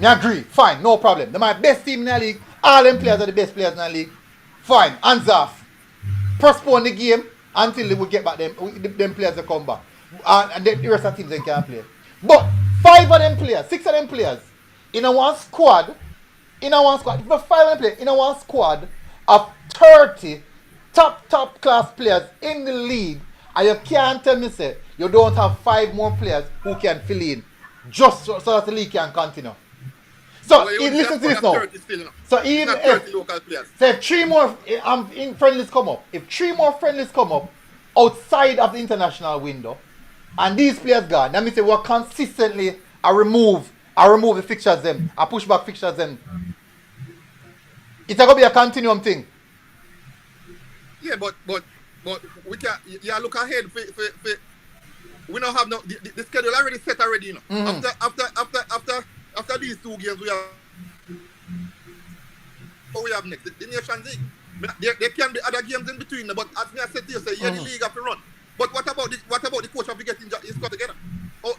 I agree. Fine, no problem. They're my best team in the league. All them players are the best players in the league. Fine, hands off. Postpone the game until they will get back them players to come back. And then the rest of the teams they can't play. But 5 of them players, 6 of them players in a one squad, if the 5 of them players in a one squad of 30 top class players in the league, and you can't tell me say you don't have 5 more players who can fill in just so that the league can continue. So listen to this now. So even if 3 more friendlies come up, outside of the international window, and these players gone, that means they will consistently remove the fixtures them, push back fixtures them. It's gonna be a continuum thing. Yeah, but we can look ahead. We don't have the schedule already set already. You know, after these 2 games we have next the Nations League. There can be other games in between, but as I said to you, the league have to run. But what about the coach have to get his squad together? Oh,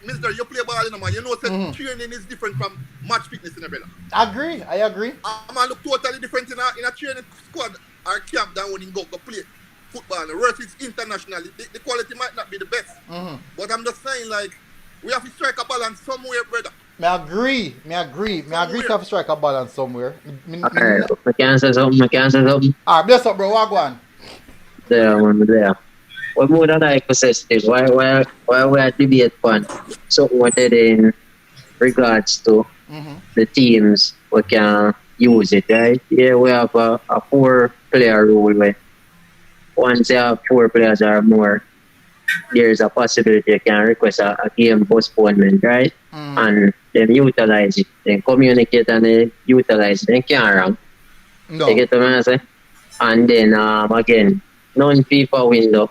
Mister, you play ball, man. You know, training is different from match fitness in a brother. I agree. Man, look totally different in a training squad or camp than when you go play football. The worst is internationally. The quality might not be the best. But I'm just saying, like, we have to strike a balance somewhere, brother. I agree to have to strike a balance somewhere. Alright, I can say something. Alright, bless up, bro. What on? There. What more than I possess is why we are debate on something what they did in regards to the teams we can use it, right? Yeah, we have a 4-player rule where once you have 4 players or more, there's a possibility you can request a game postponement, right? And then utilize it, then communicate and then utilize it, then can't wrong. No. You get what I'm saying? And then again, non-FIFA window,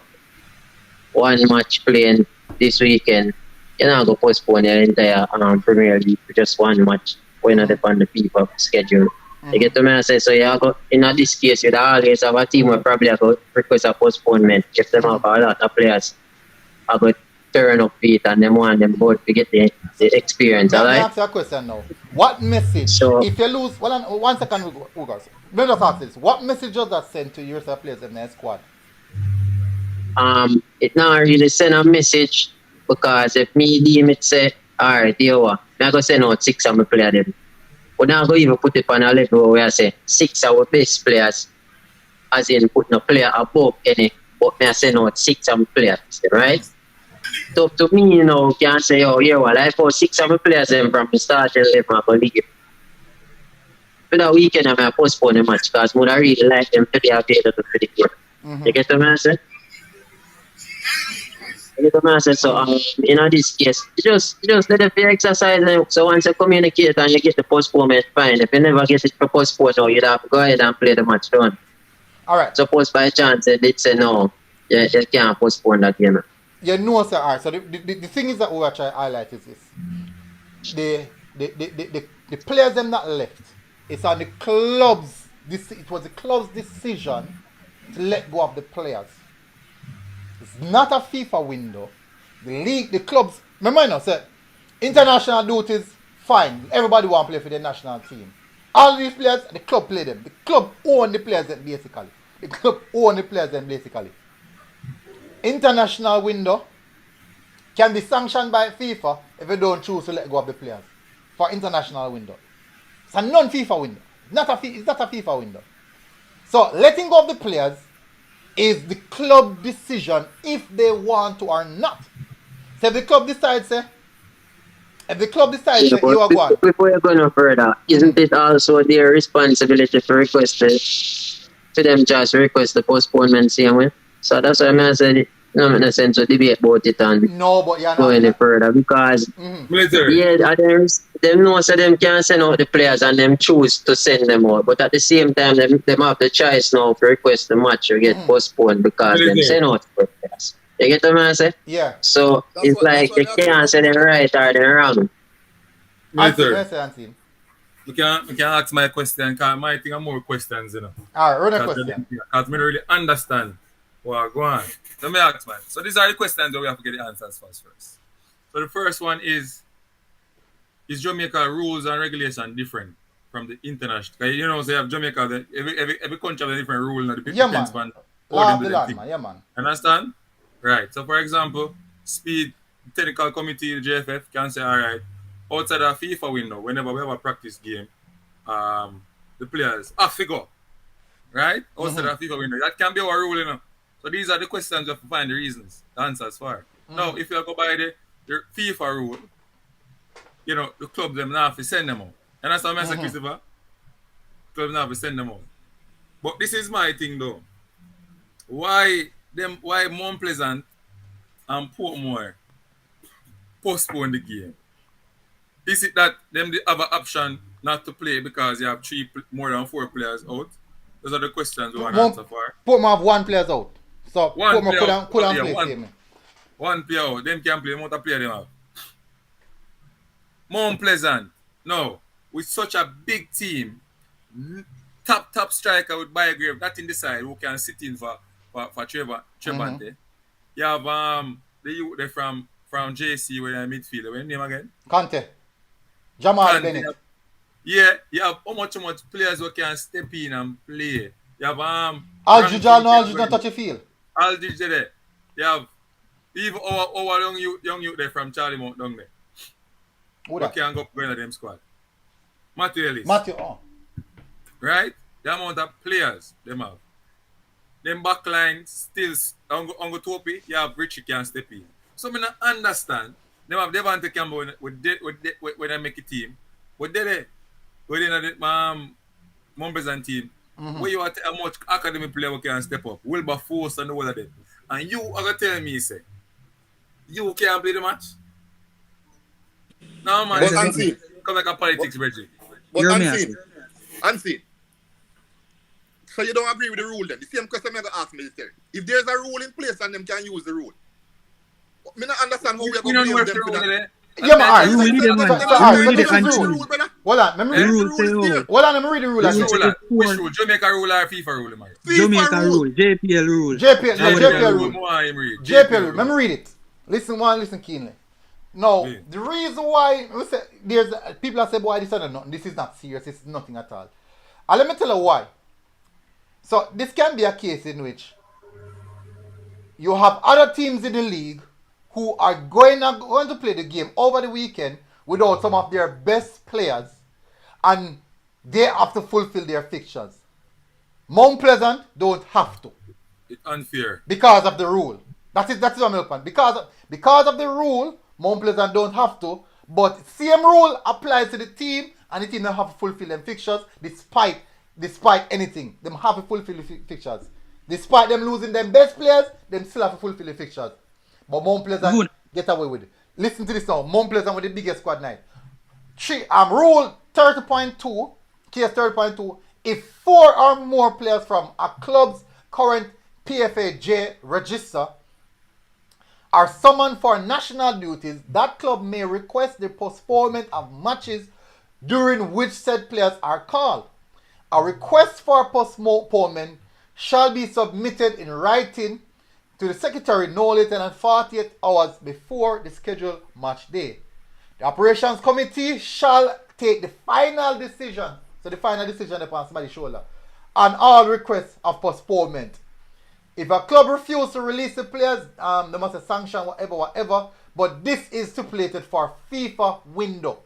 1 match playing this weekend, you're not going to postpone your entire Premier League for just 1 match when it's on the FIFA schedule. You get what I'm saying? So you go, in this case, you always have a team where probably have to request a postponement if they have a lot of players are going to turn up feet and them want them both to get the experience. Let me Alright? ask you a question now. What message, So- if you lose, 1 second, Ugas. Let me just ask this. What message does that send to your players in their squad? It not really send a message because if me deem it say, alright, you what, I'm going to send out 6 of my players them. We're not going to even put it on a level where I say 6 of our best players, as in putting a player above any, but I send out 6 of my players, right? So to me, you know, can say, oh, yeah, well, I put 6 of my players them from the start till they from the league. For that weekend, I'm going to postpone the match because I really like them to be available for the game. You get what I'm saying? So in this case, you just let it be exercise. So once you communicate and you get the postponement, fine. If you never get it for postpone, you'd have to go ahead and play the match done. Alright. Suppose by chance they say no, you can't postpone that game. You know, sir. Alright. So the thing is that we are trying to highlight is this: the players them that left. It's on the clubs. It was the club's decision to let go of the players. It's not a FIFA window. The league, the clubs. Remember, now, sir. International duties, fine. Everybody want to play for the national team. All these players, the club play them. The club own the players then basically. International window can be sanctioned by FIFA if you don't choose to let go of the players for international window. It's a non-FIFA window. It's not a FIFA window. So letting go of the players is the club decision if they want to or not. So if the club decides, you are going. Before you go no further, isn't it also their responsibility to request for them just request the postponement same way? So that's why I said no make no sense to debate about it and go any further because them know so them can send out the players and them choose to send them out. But at the same time them have the choice now to request the match or get postponed because them send out the players. You get what I'm saying? Yeah. So it's like they can't say they're right or they're wrong. I can ask my question because my thing are more questions, you know. Alright, run a question. Because I don't really understand Well, go on. Let me ask, man. So these are the questions that we have to get the answers first. So the first one is Jamaica rules and regulation different from the international? 'Cause you know, so you have Jamaica, every country has a different rule, and Yeah, depends man. on how Law them of do the them land, thing. man. Yeah, man. Understand? Right. So, for example, speed technical committee, the JFF, can say, all right, outside of FIFA window, whenever we have a practice game, the players have to go, right? Outside of FIFA window. That can be our rule, you know. So these are the questions we have to find the reasons, the answers for. Now, if you go by the FIFA rule, you know, the club them now have to send them out. And that's what I say, Christopher. Club now have to send them out. But this is my thing though. Why Mount Pleasant and Portmore postpone the game? Is it that them they have an option not to play because you have more than 4 players out? Those are the questions we want to answer for. Portmore have 1 player out. So One Portmore player, couldn't yeah, play same. one player out. Them can play, more player them have. Mount Pleasant, no, with such a big team, top striker with Biograve, that in the side who can sit in for Trebante. You have the youth they from JC where in midfielder. What name again? Conte. Jamal Kante. Bennett. Yeah, you have how much players who can step in and play. You have Aldridge not touch a field. Aldridge there. You have even our young youth there from Charlie Mount down there. Who Who that? can go in them squad. Matthew Ellis. Matthew. Oh. Right? The amount of players them have. Them backline still on go Topi, you have Richie can step in. So I not understand. Them have Devante Campbell when they make a team. But they within the Mount team, where you are a much academy player who can step up. Wilberforce and all of them. And you are gonna tell me, say, you can't play the match? No man, But Ansi, come like a politics, Reggie. but Hear me, Ansi, so you don't agree with the rule then? The same question I'm going to ask military. If there's a rule in place and them can use the rule, I don't understand how we're going to blame them for that. Yeah, man. Alright. Rule leader, man. Alright, Rule leader this is can rule. change. Hold on, let me The read. rule say, oh, Hold on, let me read the rule The again. rule- Which rule? Jamaica rule or FIFA rule, man? Jamaica rule, JPL rule. JPL rule. More him read. JPL rule. Let me read it. Listen keenly. No, Yeah. the reason why there's people that say, boy, this is nothing. This is not serious. This is nothing at all. And let me tell you why. So this can be a case in which you have other teams in the league who are going to play the game over the weekend without some of their best players, and they have to fulfill their fixtures. Mount Pleasant don't have to It's unfair. because of the rule. That's what I'm looking at. Because of the rule, Mount Pleasant don't have to, but same rule applies to the team, and the team don't have to fulfill them fixtures despite anything. Them have to fulfill the fixtures. Despite them losing their best players, them still have to fulfill the fixtures. But Mount Pleasant Good. get away with it. Listen to this now. Mount Pleasant with the biggest squad night. Rule 30.2, case 30.2, if 4 or more players from a club's current PFAJ register are summoned for national duties, that club may request the postponement of matches during which said players are called. A request for postponement shall be submitted in writing to the secretary no later than 48 hours before the scheduled match day. The operations committee shall take the final decision. So the final decision upon somebody's shoulder on all requests of postponement. If a club refuses to release the players, they must sanction whatever. But this is stipulated for FIFA window.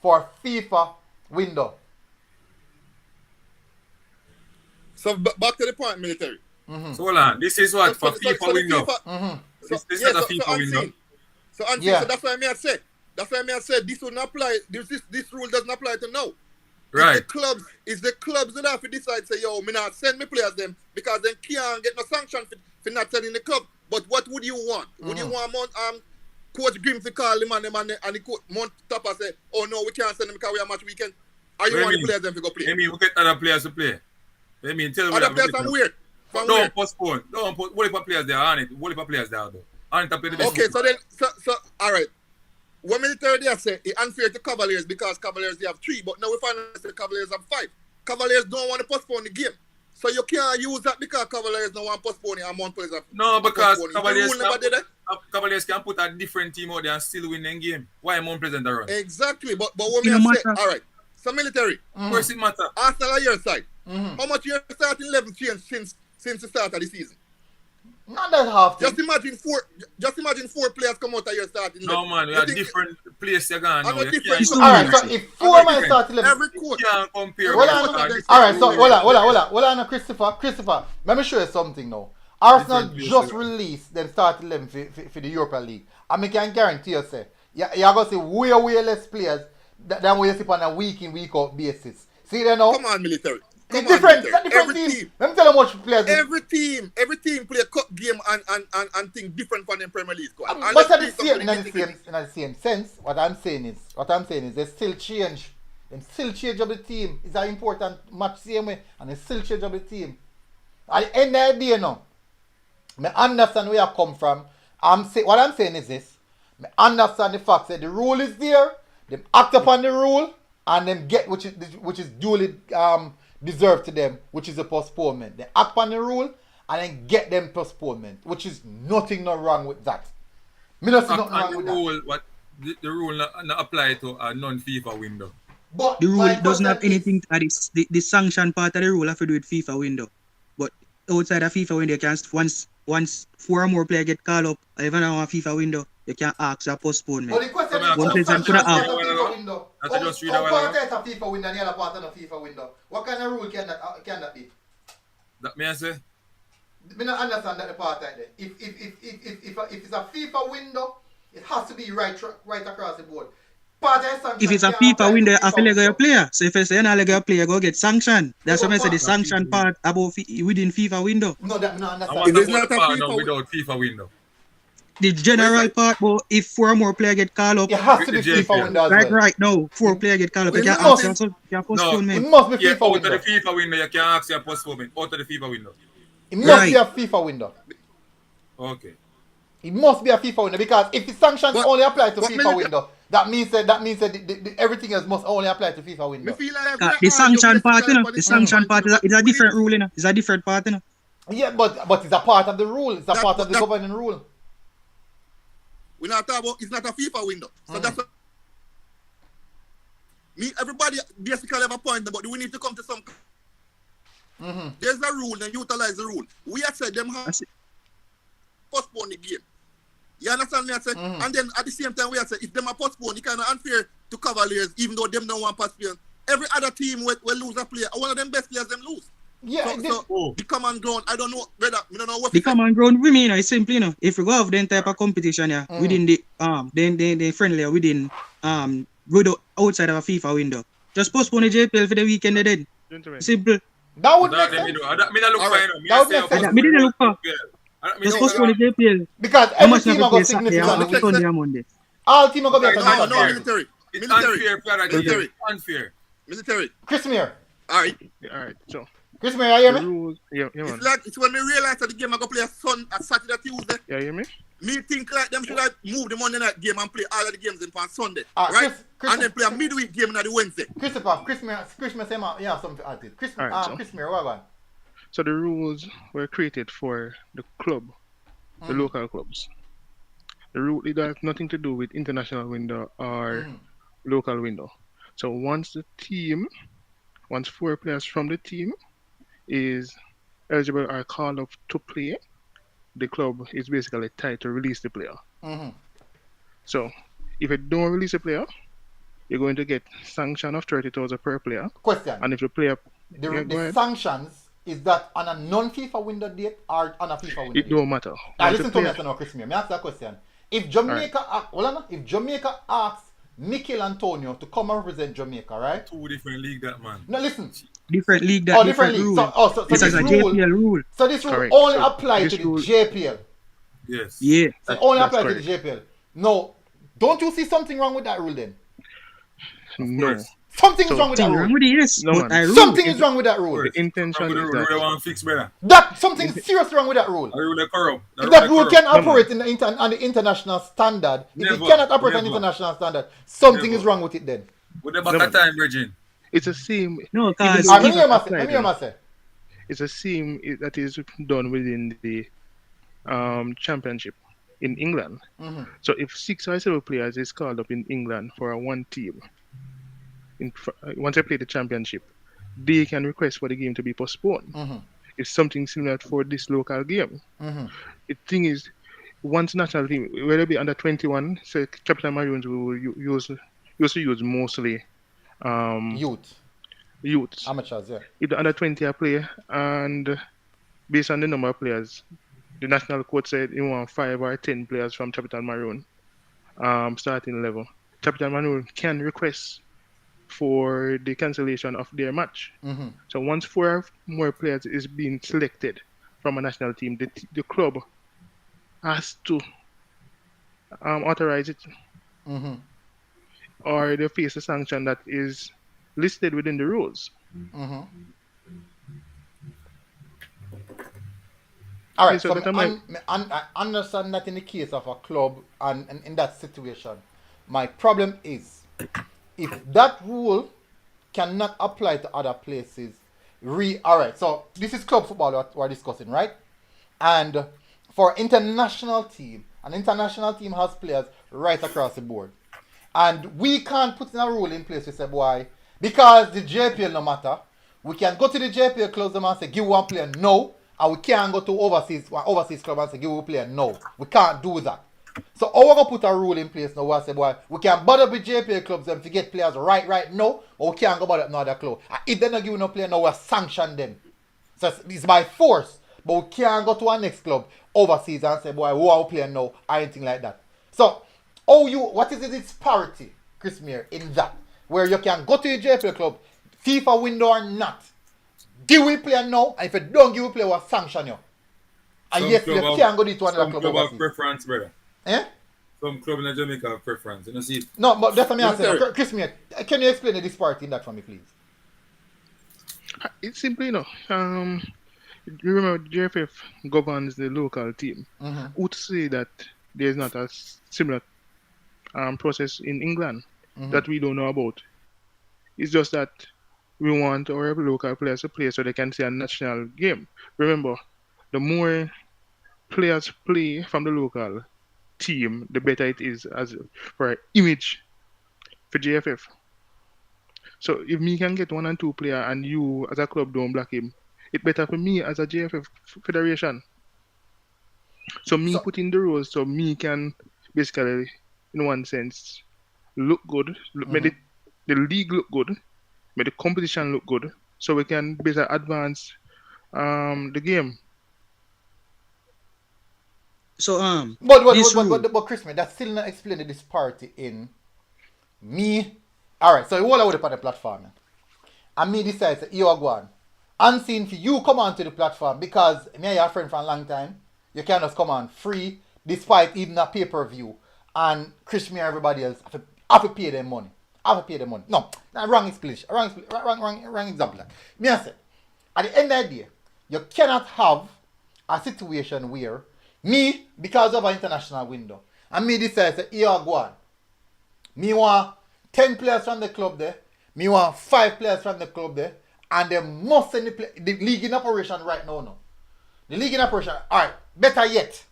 For FIFA window. So back to the point, military. So hold on. This is what for FIFA the window. So, This yeah, is a so FIFA window. So, Ansi, Yeah. so that's why I said. This would not apply. This rule doesn't apply to now. Right. It's the clubs that have to decide, say, yo, me not send me players them because they can't get no sanction for not sending the club. But what would you want? Would you want Coach Grimm to call him and the coach Mount Topper say, oh no, we can't send them because we have match weekend? Are you want the players them to go play? Let me we get other players to play. Let me tell you Other players are weird. Don't postpone. Don't put what if players there on it? What if players there though? On it to play the best. Okay, so all right. What military they say it's unfair to Cavaliers because Cavaliers they have 3, but now we find out the Cavaliers have 5. Cavaliers don't want to postpone the game. So you can't use that because Cavaliers no want postponing and Mount Players No, because Cavaliers Cavaliers can put a different team out there and still win the game. Why Mount Pleasant run? Exactly, but what It me no I say, matter. all right. So military, Of course it matter. Arsenal are your side. How much your starting 11 changed since the start of the season? Not that half. Just imagine four players come out of your starting 11. No man, we You are think- different place you're going I'm now. a You different- can't, All right, so if four man start 11. Every coach. you can't compare. Hold with on. this. All right, so hold on, Christopher. Let me show you something now. Arsenal Different just place, released them start 11 for the Europa League. And I can guarantee you, say, you're going to see way less players than we see on a week in, week out basis. See there now? Come on, military. It's different. It's a different Every team. team. Let me tell you how much players. Every team play a cup game and think different from the Premier League squad. And But let's at see the something in the same sense, what I'm saying is they still change. They still change of the team. It's an important match same way, and they still change of the team. At the end of the day now, I understand where I come from. What I'm saying is this. I understand the fact that the rule is there, them act upon the rule, and them get which is duly deserved to them, which is a postponement. They act upon the rule and then get them postponement, which is nothing no wrong with that. Me not see nothing wrong with that. Rule, what the rule not apply to a non-FIFA window. But The rule my doesn't have question is- anything. The sanction part of the rule have to do with FIFA window. But outside of FIFA window, you can once four or more players get called up, even on a FIFA window, you can ask for postponement. But the question One is, place how and put it part up. of FIFA window? That's just read a How while part ago. is a FIFA window and the other part of the FIFA window? What kind of rule can that be? That may I say? Me not understand that the part like that. If it's a FIFA window, it has to be right across the board. Part of the sanction If it's a can't apply FIFA to window, you have to let go your window. player. So if you say you're not let go your player, go get sanctioned. That's Yeah, why I but say the what- sanction part about within FIFA window. No, that me not I understand. want If to it's go not the a part FIFA now win- without FIFA window. The general part, but if four or more players get called up, It has to be With the FIFA JPL. window as like well. right now, four players get called up, you It can must- ask your It postponement. must be Yeah, FIFA out window. of the FIFA window, you can ask your postponement. Out of the FIFA window. It must be Right. a FIFA window. Okay. It must be a FIFA window because if the sanctions But- only apply to but FIFA military- window, that means that everything else must only apply to FIFA Me window. feel like The sanction part, you know, the sanction part is a different rule, you know. It's a different part, you know. Yeah, but it's a part of the rule. It's a That- part of the that- governing rule. We're not talking about it's not a FIFA window. So that's what everybody basically have a point, but we need to come to some. There's a rule and utilize the rule. We have said them have That's it. postpone the game. You understand me? I said, and then at the same time we have said if them are postpone, it kind of unfair to Cavaliers, even though them don't want postpone. Every other team will lose a player. One of them best players them lose. Yeah, So the common ground, I don't know whether I don't know what The common ground with me, you know, it's simple, you know. If we go have then type of competition, yeah, within the then friendly within outside of a FIFA window. Just postpone the JPL for the weekend then. Gentlemen, Simple. that would That make them sense. do. That me not look All for, right. you know. Me That I would say make your sense. postponement Me didn't look for. Yeah. Me Just no- postpone the JPL. Because How every much team never are going play to Saturday significantly. or Sunday or Monday? All team are going to be No, a No, military. It's Military. unfair, brother. Military. It's unfair. Military. Chris Meir. All right. all right. So Chris Meir, you hear the me? rules. Yeah, man. It's like it's when we realize that the game I go play a Saturday, Tuesday. Yeah, you hear me? Me think like them should have moved the Monday night game and play all of the games in on Sunday, Ah, right? Chris- and then play a midweek game on the Wednesday. Christopher, Chris Meir say, yeah, something to add to it. All right, so- Chris Meir, what about? So the rules were created for the club, the local clubs. The rule it has nothing to do with international window or local window. So once four players from the team is eligible or called up to play, the club is basically tied to release the player. So if you don't release a player, you're going to get sanction of 30,000 per player. Question. And if you play up, The, yeah, go the ahead. sanctions, is that on a non-FIFA window date or on a FIFA window It date? don't matter. Now Once listen the to me player- now, Chris Meir. Me ask that question. If Jamaica, if Jamaica asks Mikel Antonio to come and represent Jamaica, right? Two different league, that man. Now listen. Different league, Oh, that different different league. rule. So This this is a rule, JPL rule. so this rule Correct. only So apply this to the rule- JPL. Yes. Yeah. So it only That's apply to the JPL. No, don't you see something wrong with that rule then? No. course. Something is So- wrong with that Thing wrong rule. with it, yes. No, but man. I rule. Something is wrong with that rule. The intention Remember is the rule they that want fix, brother. That something serious wrong with that rule. The rule they corrupt. The If that they rule corrupt. can operate in on the international standard, if it Never, cannot operate on never. international standard, something Never. is wrong with it then. With the back No, of time, Virgin. it's the same. No, even cause though Let me it's hear not myself. Let me applied, hear myself. It's a scheme that is done within the championship in England. So if 6 or 7 players is called up in England for one team, once they play the championship, they can request for the game to be postponed. It's something similar for this local game. The thing is, once national team, whether it be under 21, so Capital Maroons will used to use mostly youths. Amateurs, yeah. If the under 20 are play, and based on the number of players, the national coach said he want 5 or 10 players from Capital Maroon starting level. Capital Maroon can request for the cancellation of their match. So once 4 or more players is being selected from a national team, the club has to authorize it, or they face a sanction that is listed within the rules. All right, Okay, so so that I understand that in the case of a club and in that situation, my problem is if that rule cannot apply to other places. All right, so this is club football that we're discussing, right? And for international team, an international team has players right across the board. And we can't put in a rule in place to say, boy, because the JPL no matter, we can go to the JPL clubs and say, give one player no, and we can't go to overseas club and say, give one player no. We can't do that. So we're going to put a rule in place now where say, boy, we can bother with JPL clubs and to get players right now, but we can't go bother with another club. And if they're not giving no player now, we'll sanction them. So it's by force, but we can't go to our next club overseas and say, boy, we want to play now, or anything like that. So, what is the disparity, Chris Meir, in that? Where you can go to the JPL club, FIFA window or not, give we player now, and if you don't give we player, we'll sanction you. And yes, you can't go to another club overseas. Some club have preference, brother. Eh? Some club in Jamaica have preference. You know, see? No, but that's what I'm saying. Chris Meir, can you explain the disparity in that for me, please? It's simply, you you remember JFF governs the local team. Who to say that there's not a similar process in England that we don't know about? It's just that we want our local players to play so they can see a national game. Remember, the more players play from the local team, the better it is as for image for JFF. So if me can get 1 and 2 player and you as a club don't block him, it's better for me as a JFF federation. So put in the rules so me can basically, in one sense, look good, make the league look good, make the competition look good, so we can better advance the game. So but Chris, man, that's still not explaining the disparity in me. All right, so you all out on the platform, man. And me decides that you are going. Unseen for you come on to the platform because me and your friend for a long time. You can just come on free, despite even a pay-per-view. And Chris me and everybody else have to pay them money. No, wrong explanation. Wrong example. Me I said, at the end of the day, you cannot have a situation where me, because of an international window, and me decide that you are going. Me want 10 players from the club there. Me want 5 players from the club there. And they must send the league in operation right now. No. The league in operation. Alright. Better yet.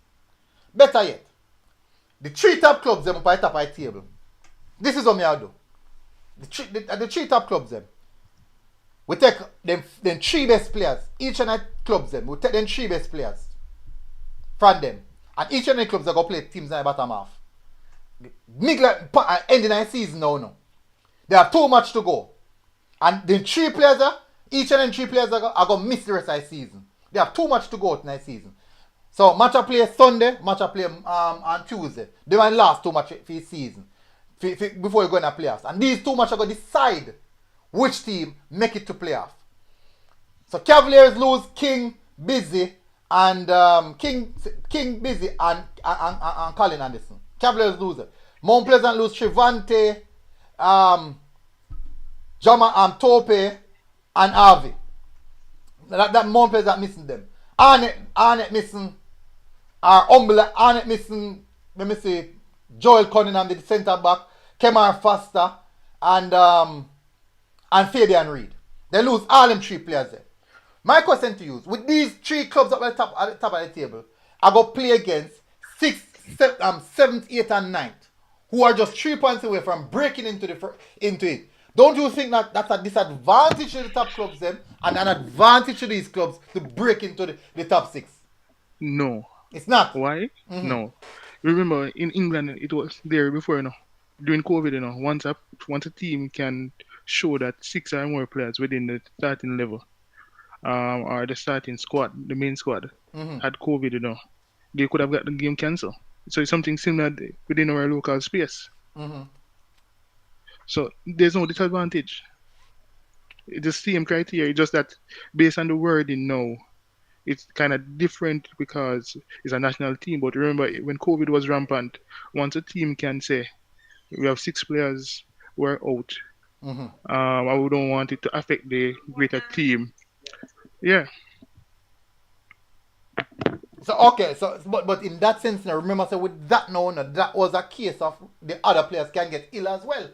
The 3 top clubs them up at the top of the table. This is what me I do. The 3 top clubs them. We take them 3 best players. Each and the clubs them. We take them 3 best players. From them. And each and the clubs are going to play teams in the bottom half. Ending the season now. No. They have too much to go. And the 3 players each and 3 players are going to miss the rest of the season. They have too much to go in the season. So match a play Sunday, match a play on Tuesday. They might last too much for the season. Before you go in the playoffs. And these 2 matches are going to decide which team make it to playoff. So Cavaliers lose King, Busy, and King Busy and Colin Anderson. Cavaliers lose it. Mount Pleasant lose Trivante, Jama Tope and Harvey. That Mount Pleasant missing them. Arnett missing Arnett missing, let me see, Joel Cunningham, the centre back, Kemar Foster, and Fabian Reed. They lose all them 3 players there. My question to you is, with these three clubs up at the top of the table, I go play against 7th, 8th, and 9th, who are just 3 points away from breaking into it. Don't you think that that's a disadvantage to the top clubs then, and an advantage to these clubs to break into the top 6? No. It's not. Why? No. Remember, in England, it was there before, during COVID, once a team can show that 6 or more players within the starting level, or the starting squad, the main squad, had COVID, they could have got the game cancelled. So it's something similar within our local space. So there's no disadvantage. It's the same criteria, just that based on the wording now, it's kind of different because it's a national team. But remember, when COVID was rampant, once a team can say, we have 6 players who are out, I wouldn't want it to affect the greater team. Yeah. So okay, but in that sense now, remember, so with that now, that was a case of the other players can get ill as well.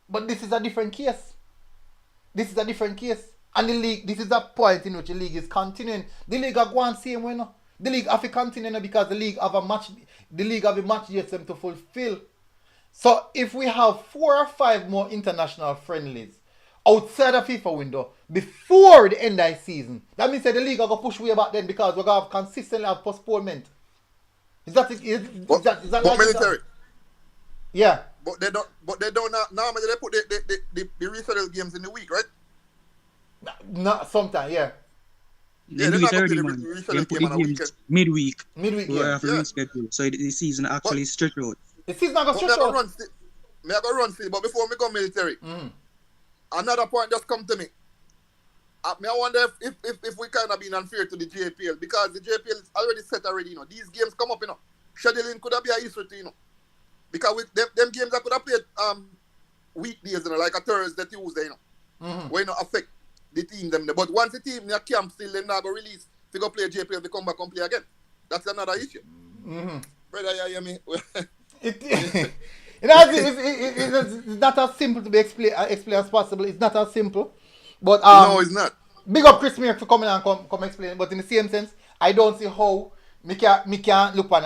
But this is a different case. And the league, this is a point in which the league is continuing. The league are going same way now. The league have to continue now because the league have a match yet them to fulfill. So if we have 4 or 5 more international friendlies outside the FIFA window before the end of the season, that means that the league are going to push way back then because we're going to have consistently have postponement. Is that military? Yeah. But they don't normally they put the rescheduled games in the week, right? No, sometimes, yeah. They do it early, man. They put the games midweek. Midweek, We yeah. have to reschedule. So the season actually stretch out. The season not going to stretch out. Me I go run still, but before me go military, another point just come to me. Me I wonder if we kind of been unfair to the JPL because the JPL is already set already. These games come up, scheduling could have been an issue to because them games that could have played weekdays, like a Thursday, Tuesday, where affect the team them. But once the team in a camp still, then not go release to go play JPL, they come back and play again. That's another issue. Brother, you hear me? It's not as simple to be explained as possible. It's not as simple. But no, it's not. Big up Chris Meek for coming and come explain. But in the same sense, I don't see how me can look on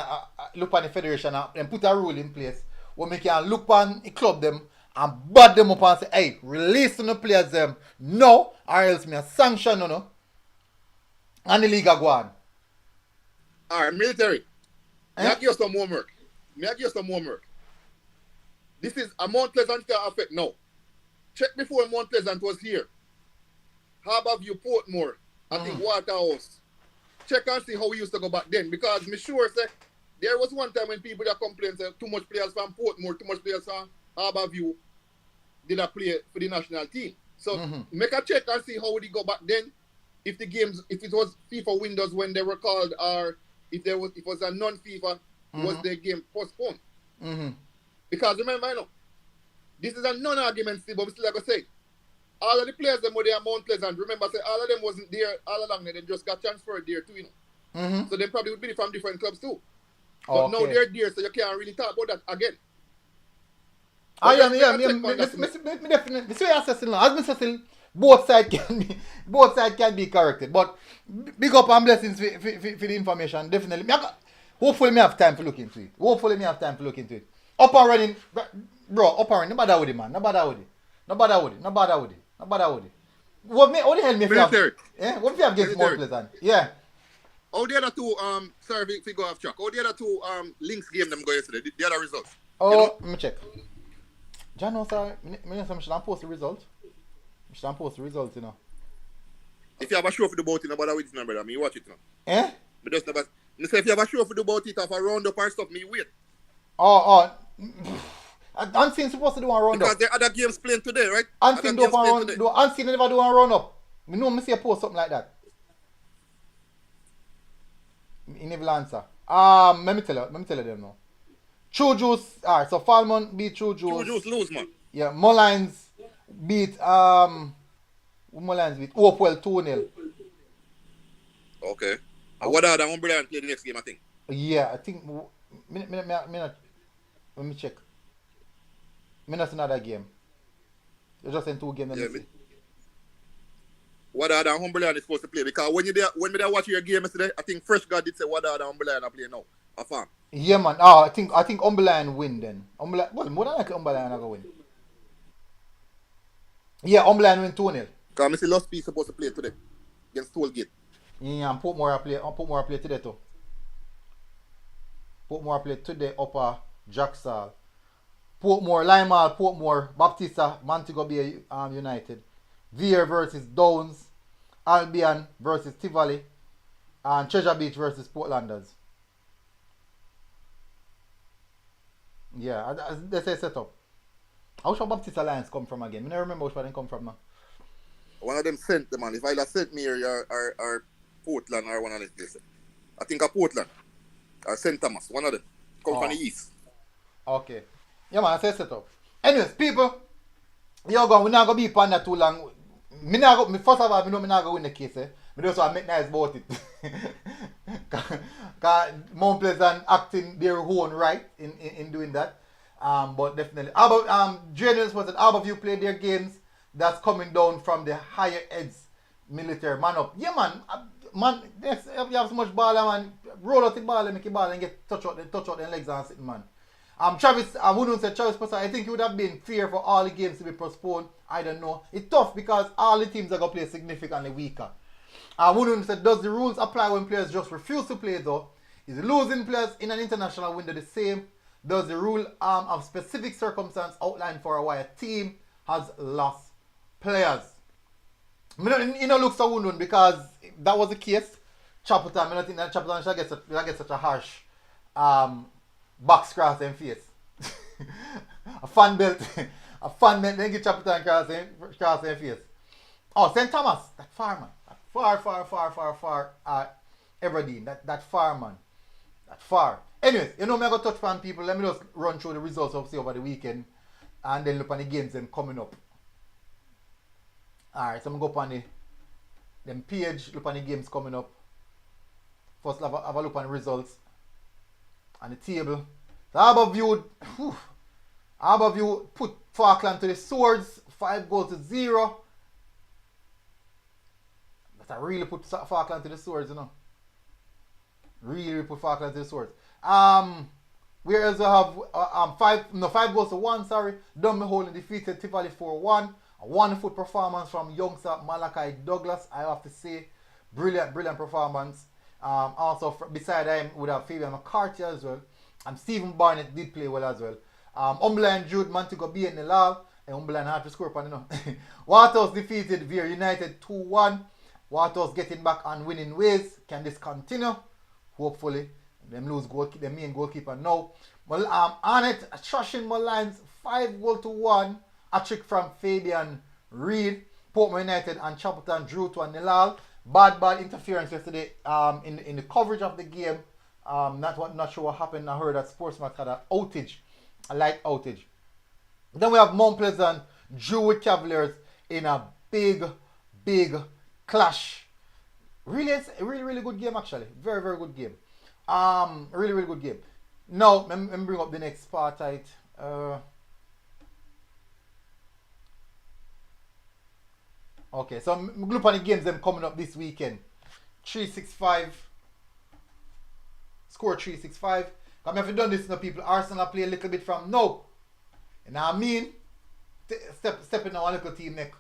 the federation and put a rule in place where me can look on the club them and bad them up and say, hey, release the players them no, or else me a sanction and the league are go on. Alright, military. Me I give you some homework. This is a Mount Pleasant can affect now. Check before Mount Pleasant was here. Harbourview, Portmore, I think Waterhouse. Check and see how we used to go back then. Because me sure say there was one time when people that complained say too much players from Portmore, too much players from Harbourview did a play for the national team. So make a check and see how would it go back then. If the games, if it was FIFA windows when they were called, or if it was a non-FIFA, was the game postponed? Because remember, this is a non-argument still, but we still like I say, all of the players them were there at Mount Pleasant. Remember, say all of them wasn't there all along. They just got transferred there too, So they probably would be from different clubs too. But now they're there, so you can't really talk about that again. Me definitely. This way I say now, as Mr. Still, both sides can be corrected. But big up and blessings for the information. Definitely. Hopefully me have time to look into it. Up and running, bro. Up and running. No bother with it, man. No bother with it. What the hell me if you have? What if you have against Mount Pleasant? Yeah. How the other two sorry if we go off track. How the other two links game them go yesterday? The other results. Let me check. John, sorry, I should post the results. If you have a show for the boat, no bother with it, no brother. Me watch it now. Me just never. Me say if you have a show for the boat, it have a round up and stuff. Me wait. Unseen supposed to do a round because up. there are other games playing today, right? Unseen Unseen never do a round up. Me see a post something like that. He never answer. Let me tell you them now. True Juice. Alright, so Falmouth beat True Juice. True Juice lose, man. Yeah, Mullines beat Hopewell 2-0. Okay. What are the umbrella and play the next game, I think? Yeah, I think let me check. Me not another game. You're just in 2 games. Wadada and Humberland is supposed to play because when me there watch your game yesterday, I think Fresh God did say Wadada and Humberland are playing now. A farm. Yeah, man. Oh, I think Umberland win then. Umberland, well, more than likely Umberland are going to win. Yeah, Umberland win 2-0. Because I see Lost P supposed to play today against Tollgate. Yeah, and Portmore play today too. Portmore play today upper Jacksal. Portmore, Limeall, Portmore, Baptista, Montego Bay United. Veer versus Downs. Albion versus Tivoli. And Treasure Beach versus Portlanders. Yeah, that's a setup. How should Baptista Lions come from again? I don't remember which one they come from now. One of them sent them, man. If I sent me or Portland or one of them places. I think a Portland. Or St. Thomas. One of them. Come from the east. Okay. Yeah, man, I set up. Anyways, people, we're not going to be upon that too long. First of all, I know I'm not going to win the case. I just want to make nice about it. Because Mount Pleasant acting their own right in doing that. But definitely. Jadens was at Harborview played their games. That's coming down from the higher eds military. Man up. Yeah, man. Man, you have so much ball, man. Roll out the ball and make the ball and get touch out the legs and sitting, man. Travis, I wouldn't say Travis Passer. I think it would have been fair for all the games to be postponed. I don't know. It's tough because all the teams are going to play significantly weaker. I wouldn't say, does the rules apply when players just refuse to play though? Is losing players in an international window the same? Does the rule of specific circumstance outline for why a team has lost players? You know, look so wounded because if that was the case, Chapelton, I don't think that Chapelton should get such a harsh box cross in face. a fan belt, then get Chapelton cross in face. Oh, St. Thomas, that far, man. That far, Everdeen, that far, man. That far. Anyways, you know, I'm going to touch on people. Let me just run through the results over the weekend and then look on the games them coming up. Alright, so I'm going to go up on them page, look on the games coming up. First, have a look on the results on the table. So Harborview put Falkland to the swords, 5-0. But I really put Falkland to the swords, you know. Really put Falkland to the swords. Whereas we have 5-1, sorry. Dunmehole defeated Tivoli 4-1. A wonderful performance from youngster Malachi Douglas, I have to say. Brilliant performance. Also, beside him, we have Fabian McCarthy as well. And Stephen Barnett did play well as well. Umberland Jude, Montego Bay and Nilal. And Umberland had to score upon, you know. Waterhouse defeated Veer United 2-1. Waterhouse getting back on winning ways. Can this continue? Hopefully. Them lose the main goalkeeper now. Arnett trashing Mullines 5-1. A trick from Fabian Reed. Portmore United and Chapelton drew to a nil. Bad interference yesterday in the coverage of the game. Not sure what happened. I heard that Sportsmax had a light outage. Then we have Mount Pleasant drew with Cavaliers in a big clash. Really good game actually. Very good game. Really good game. Now, let me bring up the next part. Okay, so I'm look on the games them coming up this weekend. 365. Score 365. Come if you done this, people. Arsenal play a little bit from now. And I mean, stepping on one little team neck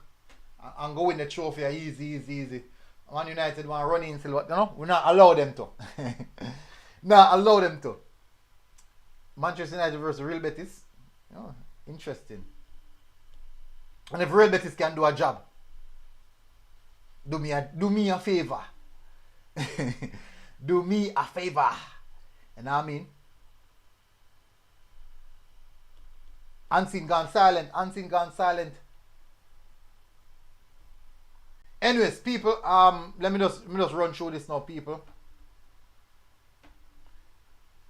and go win the trophy easy. Man United want running in silver. You know, we not allow them to. Manchester United versus Real Betis. Oh, interesting. And if Real Betis can do a job, do me a favor. Do me a favor. And I mean, Unseen gone silent. Anyways, people, let me just run through this now, people.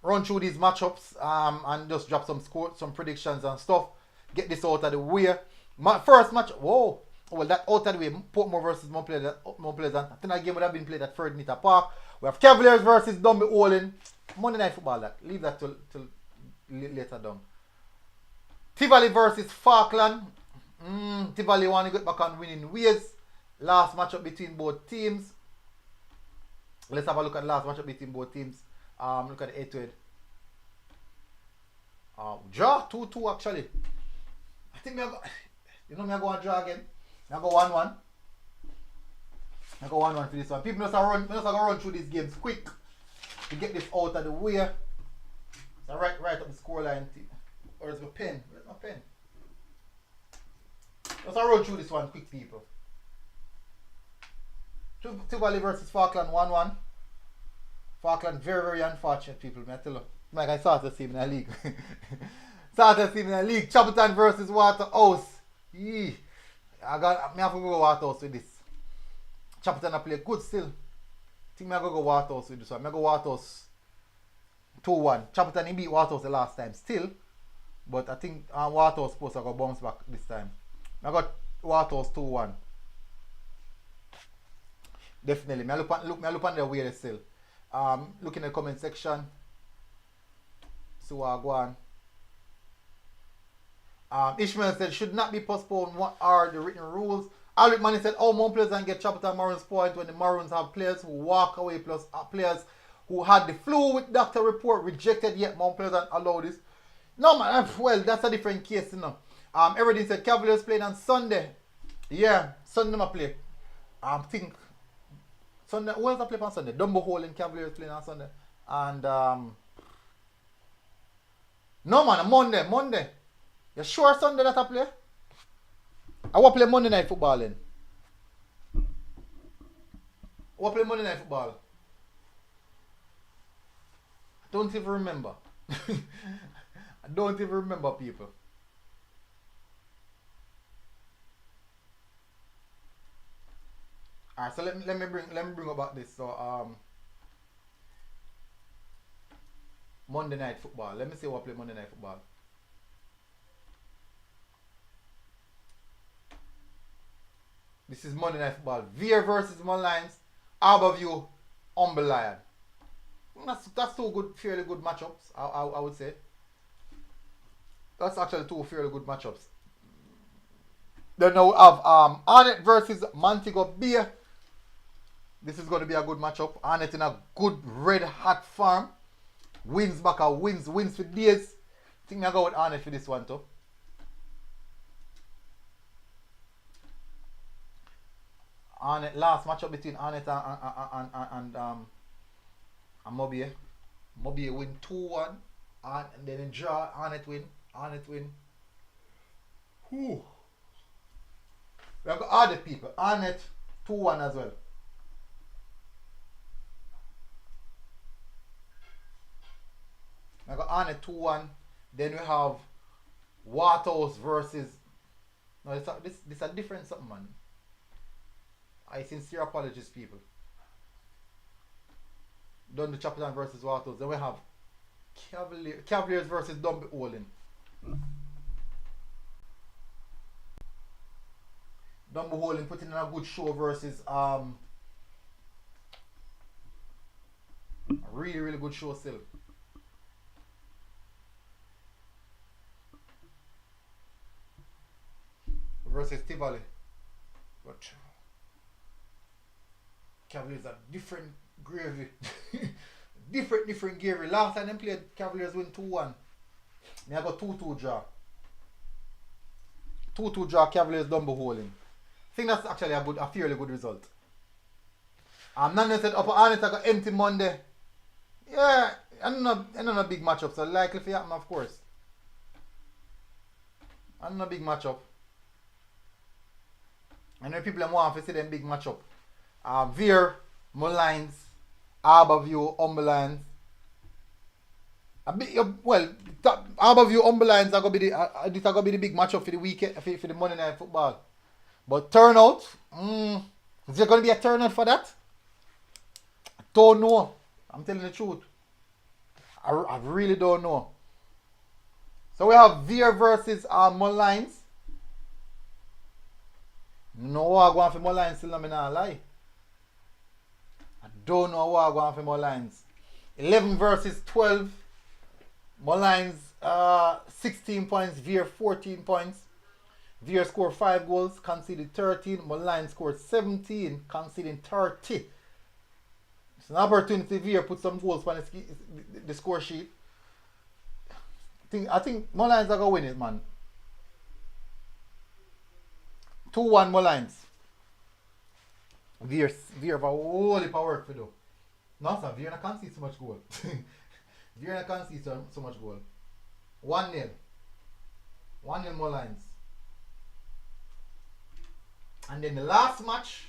Run through these matchups, and just drop some scores, some predictions and stuff. Get this out of the way. First match, well, that out of the way, Portmore versus Mount Pleasant. I think that game would have been played at 3rd Meter Park. We have Cavaliers versus Dunmehole. Monday Night Football, leave that till later down. Tivoli versus Falkland. Tivoli want to get back on winning ways. Last matchup between both teams. Let's have a look at the last matchup between both teams. Look at the 8-8. Draw 2-2 actually. I think me I go and draw again. I go 1-1. I go 1-1 for this one. People must run through these games quick to get this out of the way. So right up the scoreline. Or is my pen? Where's my pen? Let's run through this one quick, people. Tivoli versus Falkland 1-1. Falkland very, very unfortunate, people. I tell you. Like I started to see in the league. Chapelton versus Waterhouse. I have to go Waterhouse with this. Chapelton I play good still. I think I go Waterhouse with this one. I go Waterhouse 2-1. Chapelton he beat Waterhouse the last time still. But I think Waterhouse supposed to go bounce back this time. I got Waterhouse 2-1. Definitely. I look on the way still. Look in the comment section. See what I go on. Ishmael said should not be postponed. What are the written rules? Alric Manny said all Mount players and get Chapelton Maroons point when the Maroons have players who walk away plus players who had the flu with doctor report rejected yet Mount players don't allow this. No man, well that's a different case, you know. Everything said Cavaliers playing on Sunday. Yeah, Sunday I play. Think Sunday. Who else I play on Sunday? Dumbo Hole in Cavaliers playing on Sunday. And no man, Monday. You sure Sunday that I play? I want to play Monday night football then. I want to play Monday night football. I don't even remember. I don't even remember, people. Alright, so let me bring about this. So Monday night football. Let me see what play Monday night football. This is Monday night football. Veer versus Mullines. Harborview, Humble Lion. That's two good, fairly good matchups. I would say. That's actually two fairly good matchups. Then now we have Arnett versus Montego Bay. This is going to be a good matchup. Arnett in a good red hot farm. Wins back a wins for days. I think I go with Arnett for this one too. Arnett last matchup between Arnett and Mobie. Mobie win 2-1. And then in draw, Arnett win. Whew. We have got other people. Arnett 2-1 as well. We have got Arnett 2-1. Then we have Waterhouse versus. No, this a different something, man. I sincere apologies, people. Done the Chapelton versus Waterhouse. Then we have Cavaliers versus Dumby Olin. Dumby Olin putting in a good show versus a really, really good show still. Versus Tivoli. But Cavaliers are different gravy. different gravy. Last time they played, Cavaliers win 2-1. I got 2-2 draw. 2-2 draw, Cavaliers Dumbo Holding. I think that's actually a fairly good result. None said Upper Arnett I got empty Monday. Yeah, I don't know big matchup, so likely for happen, of course. I don't know big matchup. I know people want to see them big matchup. Veer, Mullines, Harborview, Humberlands. Harborview, Humberlands are gonna be the big matchup for the weekend for the Monday night football. But turnout, is there gonna be a turnout for that? I don't know. I'm telling the truth. I really don't know. So we have Veer versus Mullines. No, I'm going for Mullines still, I'm not lie. I don't know what I'm going for Mullines. 11 versus 12. Mullines 16 points, Veer 14 points. Veer scored 5 goals, conceded 13. Moline scored 17, conceding 30. It's an opportunity Veer put some goals on the score sheet. I think Molines are going to win it, man. 2-1 Molines. Veer have a whole heap of work to do. No, sir, Veer can't see so much goal. Veer can't see so much goal. 1-0. 1-0 Molines. And then the last match,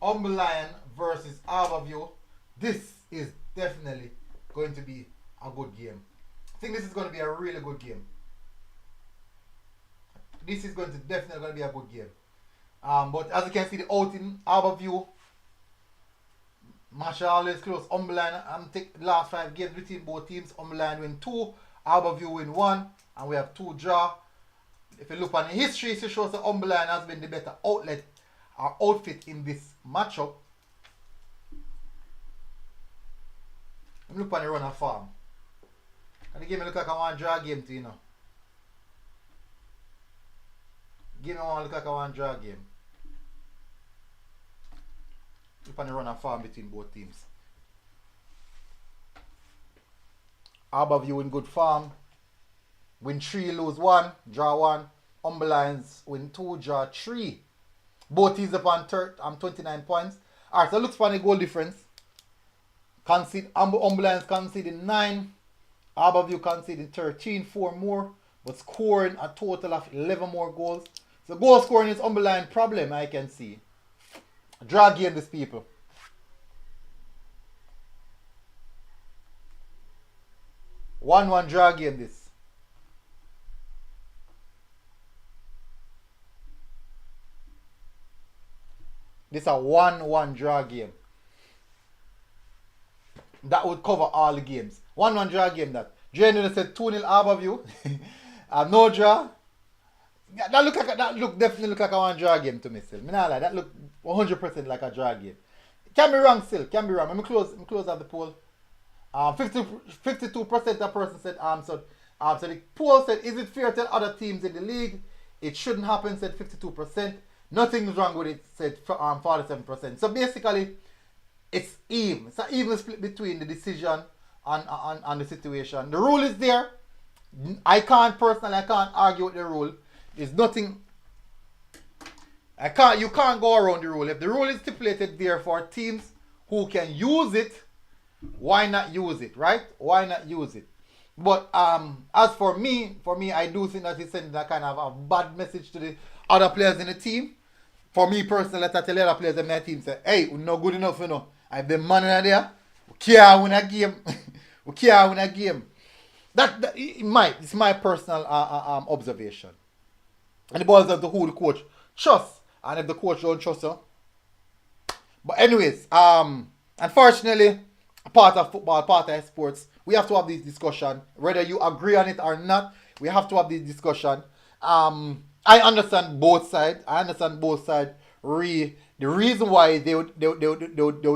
Lion versus Harborview. This is definitely going to be a good game. I think this is going to be a really good game. This is definitely going to be a good game. But as you can see, the outing, Harborview, match always close. Lion, take the last 5 games between both teams. Lion win 2, Harborview win 1, and we have 2 draw. If you look on the history, it shows that Lion has been the better outlet or outfit in this matchup. Let me look on the run of form. And the game look like I want to draw a game to, you know. Game I want to look like I want to draw a game. Look on the run of form between both teams. Harborview in good form. Win 3, lose 1, draw 1. Lions win 2, draw 3. Both teams upon 29 points. Alright, so look for the goal difference. Lions conceding 9. Harborview conceding 13, 4 more, but scoring a total of 11 more goals. So goal scoring is Lion problem, I can see. Draw game this, people. One draw game this. This is a 1-1 draw game. That would cover all the games. 1-1 draw game that. Jane said 2-0 Harborview. No draw. That definitely look like a 1 draw game to me still. That look 100% like a draw game. Can be wrong still. Can be wrong. Let me close out the poll. 52% of person said so the poll said, is it fair to tell other teams in the league it shouldn't happen, said 52%. Nothing's wrong with it, said 47%. So basically, it's even. It's an even split between the decision and the situation. The rule is there. I can't argue with the rule. There's nothing. You can't go around the rule. If the rule is stipulated there for teams who can use it, why not use it, right? Why not use it? But as for me, I do think that it's sending a kind of a bad message to the other players in the team. For me personally, let I tell the other players in my team, say, hey, we're not good enough, you know. I've been man in there. We can't win a game. We can't win a game. It's my personal observation. And it boils down to who the coach trusts. And if the coach don't trust her. But anyways, unfortunately, part of football, part of sports, we have to have this discussion. Whether you agree on it or not, we have to have this discussion. I understand both sides. The reason why they would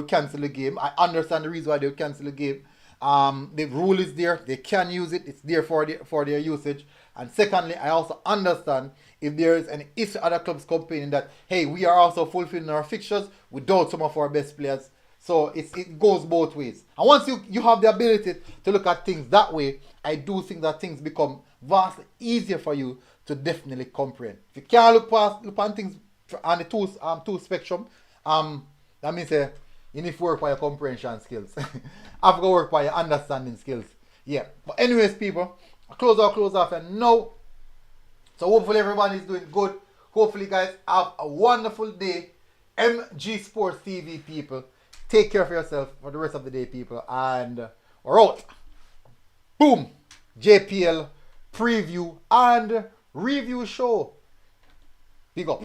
cancel the game. I understand the reason why they would cancel the game. The rule is there. They can use it. It's there for their usage. And secondly, I also understand if there is an issue other clubs complaining that, hey, we are also fulfilling our fixtures without some of our best players. So it goes both ways. And once you have the ability to look at things that way, I do think that things become vastly easier for you to definitely comprehend. If you can't look on things on the two spectrum, that means you need to work by your comprehension skills. I've got to work by your understanding skills. Yeah. But anyways, people, close off and no. So hopefully everybody is doing good. Hopefully guys have a wonderful day. MG Sports TV people. Take care of yourself for the rest of the day, people. And we're out. Boom. JPL preview and review show. Big up.